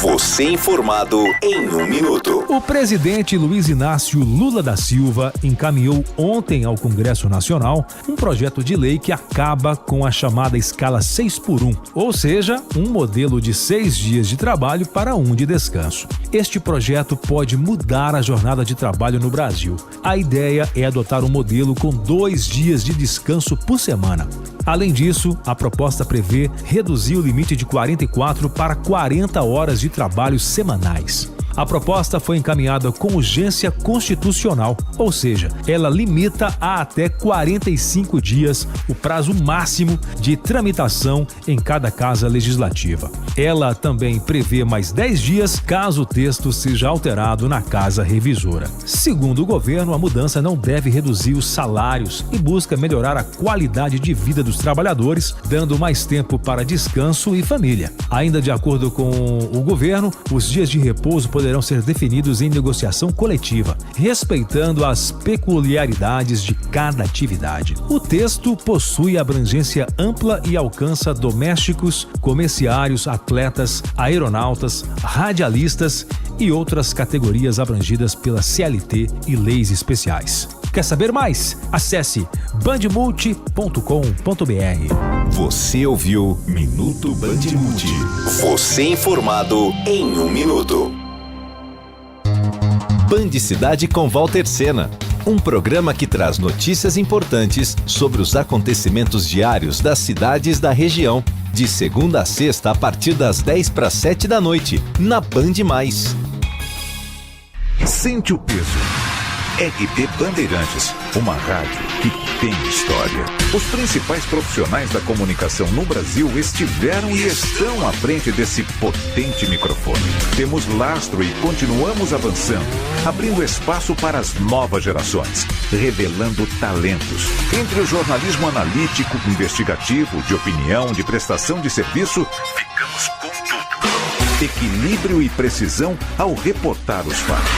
S13: Você informado em 1 minuto.
S14: O presidente Luiz Inácio Lula da Silva encaminhou ontem ao Congresso Nacional um projeto de lei que acaba com a chamada escala 6x1, ou seja, um modelo de 6 dias de trabalho para 1 de descanso. Este projeto pode mudar a jornada de trabalho no Brasil. A ideia é adotar um modelo com 2 dias de descanso por semana. Além disso, a proposta prevê reduzir o limite de 44 para 40 horas de trabalho semanais. A proposta foi encaminhada com urgência constitucional, ou seja, ela limita a até 45 dias o prazo máximo de tramitação em cada casa legislativa. Ela também prevê mais 10 dias caso o texto seja alterado na casa revisora. Segundo o governo, a mudança não deve reduzir os salários e busca melhorar a qualidade de vida dos trabalhadores, dando mais tempo para descanso e família. Ainda de acordo com o governo, os dias de repouso poderão ser definidos em negociação coletiva, respeitando as peculiaridades de cada atividade. O texto possui abrangência ampla e alcança domésticos, comerciários, atletas, aeronautas, radialistas e outras categorias abrangidas pela CLT e leis especiais. Quer saber mais? Acesse bandmulti.com.br.
S13: Você ouviu Minuto Bandimulti. Você informado em 1 minuto. Band Cidade com Walter Sena. Um programa que traz notícias importantes sobre os acontecimentos diários das cidades da região. De segunda a sexta, a partir das 10 para 7 da noite, na Band+.
S4: Sente o peso. RP Bandeirantes, uma rádio que tem história. Os principais profissionais da comunicação no Brasil estiveram e estão à frente desse potente microfone. Temos lastro e continuamos avançando, abrindo espaço para as novas gerações, revelando talentos. Entre o jornalismo analítico, investigativo, de opinião, de prestação de serviço, ficamos com tudo. Equilíbrio e precisão ao reportar os fatos.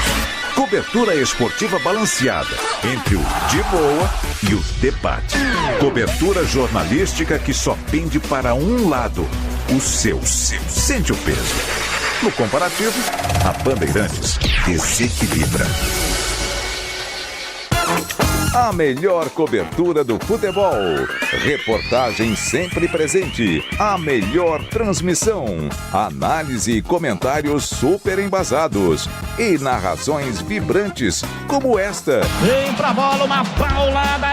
S4: Cobertura esportiva balanceada entre o de boa e o debate. Cobertura jornalística que só pende para um lado, o seu. Sente o peso. No comparativo, a Bandeirantes desequilibra. A melhor cobertura do futebol. Reportagem sempre presente. A melhor transmissão. Análise e comentários super embasados. E narrações vibrantes, como esta.
S15: Vem pra bola, uma paulada.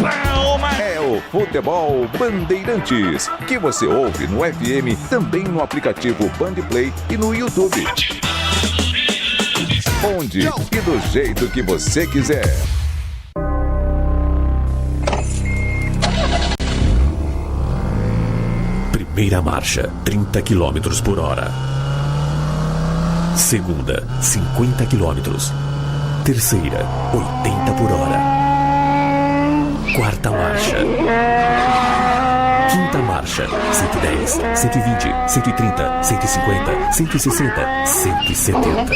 S15: Palma.
S4: É o Futebol Bandeirantes, que você ouve no FM, também no aplicativo Bandplay e no YouTube. Onde e do jeito que você quiser.
S20: Primeira marcha, 30 km por hora. Segunda, 50 km. Terceira, 80 por hora. Quarta marcha. Quinta marcha, 110, 120, 130, 150, 160, 170.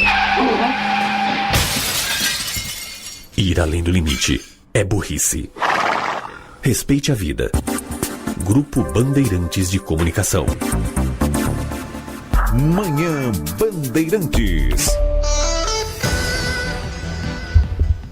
S20: Ir além do limite é burrice. Respeite a vida. Grupo Bandeirantes de Comunicação.
S4: Manhã Bandeirantes.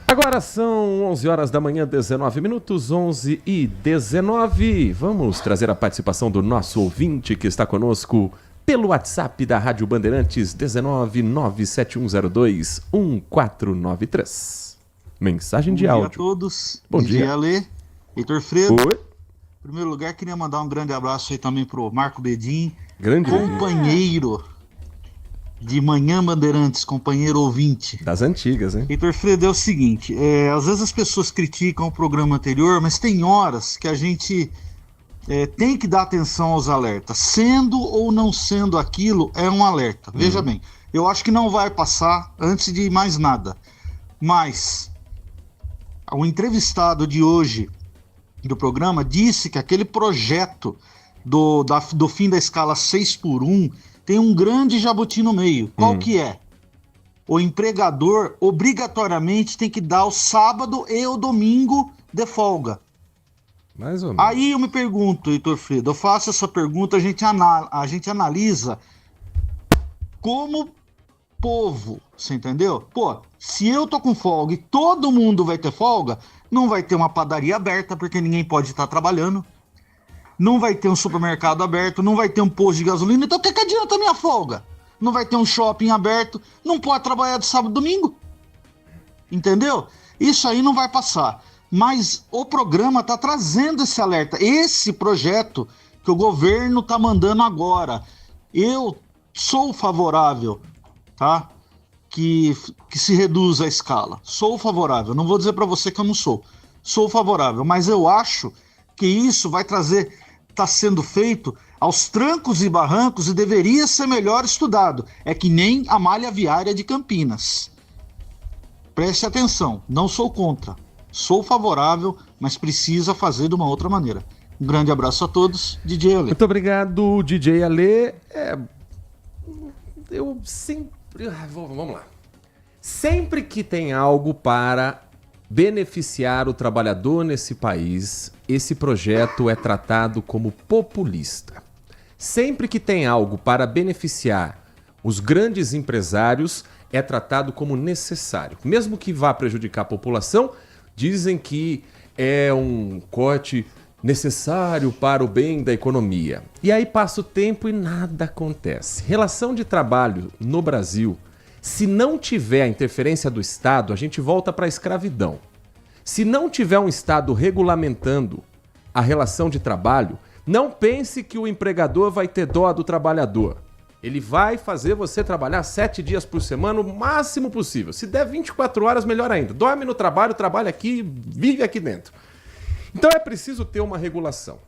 S8: Agora são 11 horas da manhã, 19 minutos, 11h19. Vamos trazer a participação do nosso ouvinte que está conosco pelo WhatsApp da Rádio Bandeirantes, 19971021493. Mensagem de áudio.
S21: Bom dia a todos.
S8: Bom dia,
S21: Alê, Heitor Fredo.
S8: Oi.
S21: Em primeiro lugar, queria mandar um grande abraço aí também pro Marco Bedin,
S8: grande
S21: companheiro de Manhã Bandeirantes, companheiro ouvinte.
S8: Das antigas, hein?
S21: Heitor Fredo, é o seguinte, às vezes as pessoas criticam o programa anterior, mas tem horas que a gente tem que dar atenção aos alertas. Sendo ou não sendo aquilo, é um alerta. Veja bem, eu acho que não vai passar antes de mais nada. Mas o entrevistado de hoje do programa disse que aquele projeto do fim da escala 6x1 tem um grande jabuti no meio. Qual que é? O empregador obrigatoriamente tem que dar o sábado e o domingo de folga.
S8: Mais ou menos.
S21: Aí eu me pergunto, Heitor Fredo, eu faço essa pergunta, a gente analisa como povo, você entendeu? Pô, se eu tô com folga e todo mundo vai ter folga, não vai ter uma padaria aberta, porque ninguém pode estar trabalhando. Não vai ter um supermercado aberto, não vai ter um posto de gasolina, então o que adianta a minha folga? Não vai ter um shopping aberto, não pode trabalhar de sábado e domingo. Entendeu? Isso aí não vai passar. Mas o programa está trazendo esse alerta, esse projeto que o governo está mandando agora. Eu sou favorável, tá? Que se reduza a escala. Sou favorável, não vou dizer para você que eu não sou. Sou favorável, mas eu acho que isso vai trazer, está sendo feito aos trancos e barrancos e deveria ser melhor estudado. É que nem a malha viária de Campinas. Preste atenção, não sou contra. Sou favorável, mas precisa fazer de uma outra maneira. Um grande abraço a todos, DJ Alê.
S8: Muito obrigado, DJ Alê. Eu sempre... Vamos lá. Sempre que tem algo para beneficiar o trabalhador nesse país, esse projeto é tratado como populista. Sempre que tem algo para beneficiar os grandes empresários, é tratado como necessário. Mesmo que vá prejudicar a população, dizem que é um corte necessário para o bem da economia. E aí passa o tempo e nada acontece. Relação de trabalho no Brasil, se não tiver a interferência do Estado, a gente volta para a escravidão. Se não tiver um Estado regulamentando a relação de trabalho, não pense que o empregador vai ter dó do trabalhador. Ele vai fazer você trabalhar 7 dias por semana, o máximo possível. Se der 24 horas, melhor ainda. Dorme no trabalho, trabalha aqui, vive aqui dentro. Então é preciso ter uma regulação.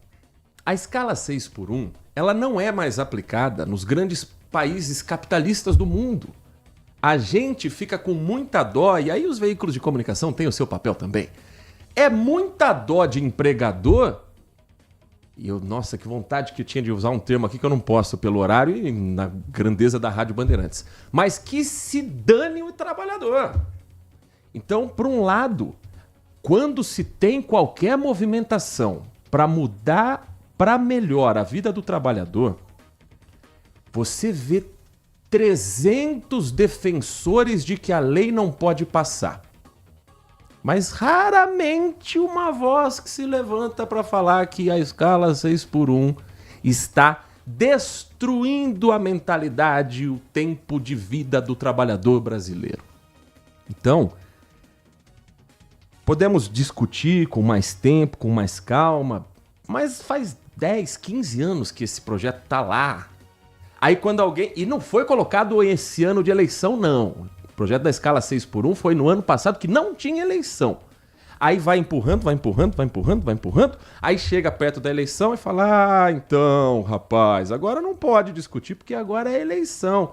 S8: A escala 6x1, ela não é mais aplicada nos grandes países capitalistas do mundo. A gente fica com muita dó, e aí os veículos de comunicação têm o seu papel também. É muita dó de empregador. E nossa, que vontade que eu tinha de usar um termo aqui que eu não posso pelo horário e na grandeza da Rádio Bandeirantes. Mas que se dane o trabalhador. Então, por um lado, quando se tem qualquer movimentação para mudar para melhor a vida do trabalhador, você vê 300 defensores de que a lei não pode passar. Mas raramente uma voz que se levanta para falar que a escala 6x1 está destruindo a mentalidade e o tempo de vida do trabalhador brasileiro. Então, podemos discutir com mais tempo, com mais calma, mas faz 10, 15 anos que esse projeto está lá. Aí quando alguém... E não foi colocado esse ano de eleição, não. O projeto da escala 6x1 foi no ano passado que não tinha eleição. Aí vai empurrando, aí chega perto da eleição e fala: ah, então, rapaz, agora não pode discutir porque agora é eleição.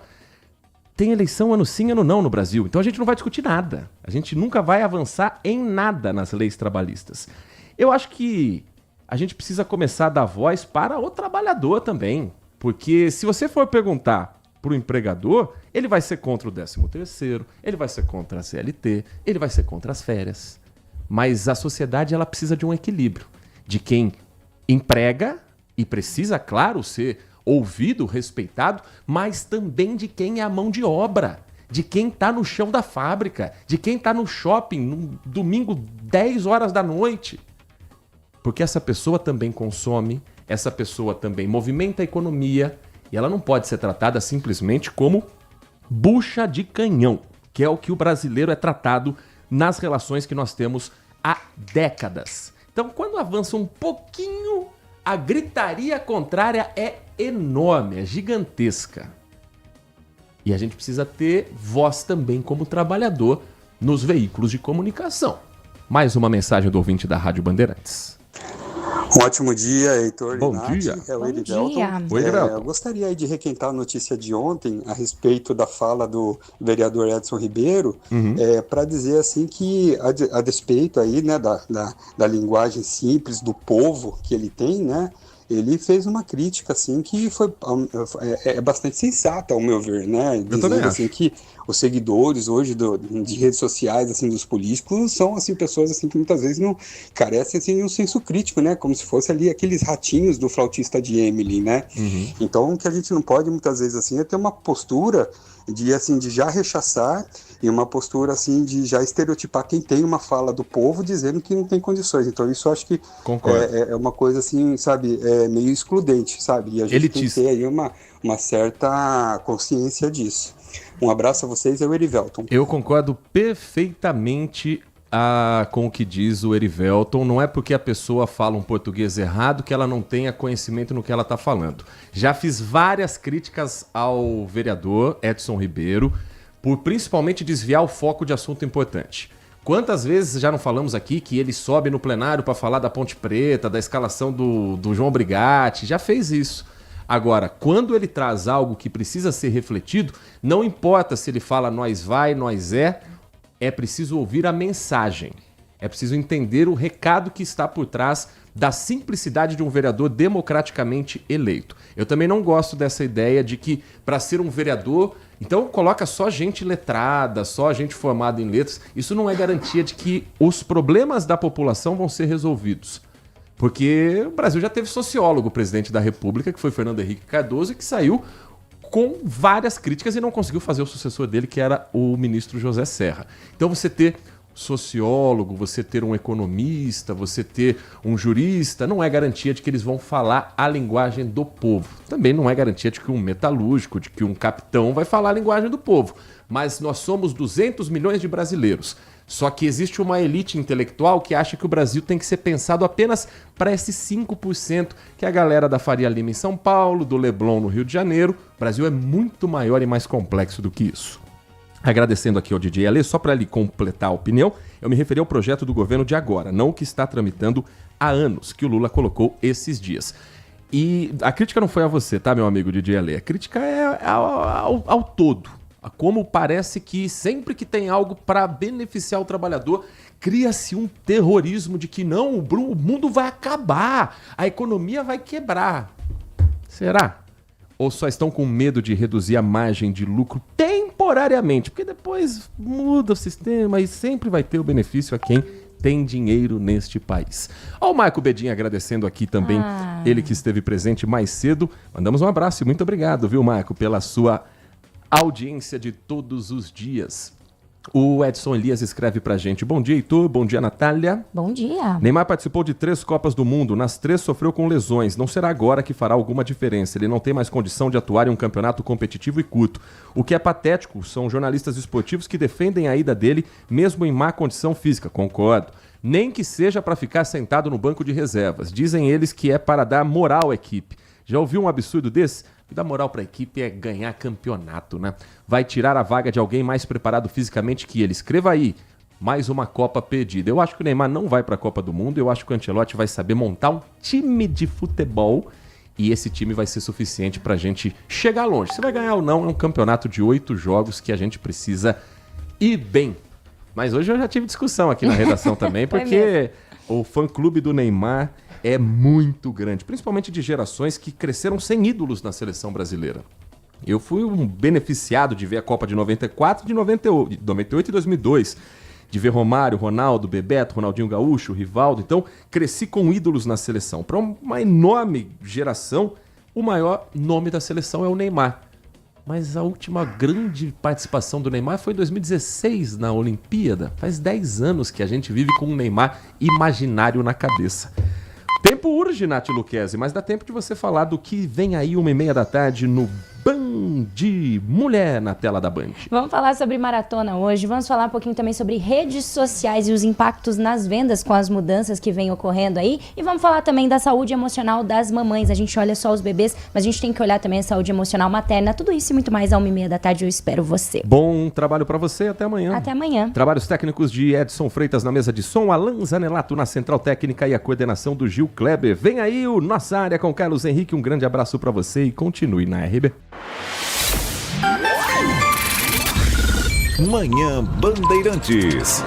S8: Tem eleição ano sim, ano não no Brasil, então a gente não vai discutir nada. A gente nunca vai avançar em nada nas leis trabalhistas. Eu acho que a gente precisa começar a dar voz para o trabalhador também, porque se você for perguntar para o empregador, ele vai ser contra o 13º, ele vai ser contra a CLT, ele vai ser contra as férias. Mas a sociedade ela precisa de um equilíbrio, de quem emprega e precisa, claro, ser ouvido, respeitado, mas também de quem é a mão de obra, de quem está no chão da fábrica, de quem está no shopping no domingo 10 horas da noite. Porque essa pessoa também consome, essa pessoa também movimenta a economia e ela não pode ser tratada simplesmente como bucha de canhão, que é o que o brasileiro é tratado nas relações que nós temos há décadas. Então, quando avança um pouquinho, a gritaria contrária é enorme, é gigantesca. E a gente precisa ter voz também como trabalhador nos veículos de comunicação. Mais uma mensagem do ouvinte da Rádio Bandeirantes.
S1: Um ótimo dia, Heitor.
S8: Bom
S1: Nath,
S8: dia.
S1: É o
S8: Bom
S1: Erivelton.
S8: dia. Oi, Erivelton.
S1: Eu gostaria aí de requentar a notícia de ontem a respeito da fala do vereador Edson Ribeiro, para dizer assim que a despeito aí, né, da linguagem simples do povo que ele tem, né, ele fez uma crítica assim que foi bastante sensata ao meu ver, né, dizendo assim que os seguidores hoje de redes sociais assim dos políticos são assim pessoas assim que muitas vezes não carecem assim de um senso crítico, né, como se fosse ali aqueles ratinhos do flautista de Emily, né. Então o que a gente não pode muitas vezes assim é ter uma postura de já rechaçar e uma postura assim de já estereotipar quem tem uma fala do povo dizendo que não tem condições. Então isso eu acho que é uma coisa assim, sabe, meio excludente, sabe? E a gente tem que ter aí uma certa consciência disso. Um abraço a vocês, é o Erivelton.
S8: Eu concordo perfeitamente com o que diz o Erivelton. Não é porque a pessoa fala um português errado que ela não tenha conhecimento no que ela está falando. Já fiz várias críticas ao vereador Edson Ribeiro por principalmente desviar o foco de assunto importante. Quantas vezes já não falamos aqui que ele sobe no plenário para falar da Ponte Preta, da escalação do João Brigatti, já fez isso. Agora, quando ele traz algo que precisa ser refletido, não importa se ele fala nós vai, nós é preciso ouvir a mensagem. É preciso entender o recado que está por trás da simplicidade de um vereador democraticamente eleito. Eu também não gosto dessa ideia de que, para ser um vereador, então coloca só gente letrada, só gente formada em letras. Isso não é garantia de que os problemas da população vão ser resolvidos. Porque o Brasil já teve sociólogo, presidente da República, que foi Fernando Henrique Cardoso, e que saiu com várias críticas e não conseguiu fazer o sucessor dele, que era o ministro José Serra. Então você ter sociólogo, você ter um economista, você ter um jurista, não é garantia de que eles vão falar a linguagem do povo. Também não é garantia de que um metalúrgico, de que um capitão vai falar a linguagem do povo. Mas nós somos 200 milhões de brasileiros. Só que existe uma elite intelectual que acha que o Brasil tem que ser pensado apenas para esses 5%, que é a galera da Faria Lima em São Paulo, do Leblon no Rio de Janeiro. O Brasil é muito maior e mais complexo do que isso. Agradecendo aqui ao DJ Alê, só para ele completar a opinião, eu me referi ao projeto do governo de agora, não o que está tramitando há anos, que o Lula colocou esses dias. E a crítica não foi a você, tá, meu amigo DJ Alê? A crítica é ao todo. Como parece que sempre que tem algo para beneficiar o trabalhador, cria-se um terrorismo de que não, o mundo vai acabar, a economia vai quebrar. Será? Ou só estão com medo de reduzir a margem de lucro temporariamente? Porque depois muda o sistema e sempre vai ter o benefício a quem tem dinheiro neste país. Ó, o Marco Bedin agradecendo aqui também, ele que esteve presente mais cedo. Mandamos um abraço e muito obrigado, viu, Marco, pela sua audiência de todos os dias. O Edson Elias escreve pra gente: bom dia, Heitor, bom dia, Natália.
S12: Bom dia.
S8: Neymar participou de 3 Copas do Mundo, nas 3 sofreu com lesões, não será agora que fará alguma diferença, ele não tem mais condição de atuar em um campeonato competitivo e curto. O que é patético são jornalistas esportivos que defendem a ida dele mesmo em má condição física, concordo. Nem que seja para ficar sentado no banco de reservas, dizem eles que é para dar moral à equipe. Já ouviu um absurdo desse? O que dá moral para a equipe é ganhar campeonato, né? Vai tirar a vaga de alguém mais preparado fisicamente que ele. Escreva aí, mais uma Copa perdida. Eu acho que o Neymar não vai para a Copa do Mundo, eu acho que o Ancelotti vai saber montar um time de futebol e esse time vai ser suficiente para a gente chegar longe. Se vai ganhar ou não, é um campeonato de 8 jogos que a gente precisa ir bem. Mas hoje eu já tive discussão aqui na redação também, porque o fã-clube do Neymar é muito grande, principalmente de gerações que cresceram sem ídolos na seleção brasileira. Eu fui um beneficiado de ver a Copa de 94, de 98 e 2002, de ver Romário, Ronaldo, Bebeto, Ronaldinho Gaúcho, Rivaldo. Então, cresci com ídolos na seleção. Para uma enorme geração, o maior nome da seleção é o Neymar. Mas a última grande participação do Neymar foi em 2016, na Olimpíada. Faz 10 anos que a gente vive com um Neymar imaginário na cabeça. Tempo urge, Nath Luquezzi, mas dá tempo de você falar do que vem aí 1h30 da tarde no Band Mulher na tela da Band.
S12: Vamos falar sobre maratona hoje, vamos falar um pouquinho também sobre redes sociais e os impactos nas vendas com as mudanças que vêm ocorrendo aí, e vamos falar também da saúde emocional das mamães. A gente olha só os bebês, mas a gente tem que olhar também a saúde emocional materna. Tudo isso e muito mais à 1h30 da tarde, eu espero você.
S8: Bom trabalho pra você, até amanhã.
S12: Até amanhã.
S8: Trabalhos técnicos de Edson Freitas na mesa de som, Alan Zanelato na central técnica e a coordenação do Gil Kleber. Vem aí o Nossa Área com Carlos Henrique, um grande abraço pra você e continue na RB.
S4: Manhã Bandeirantes.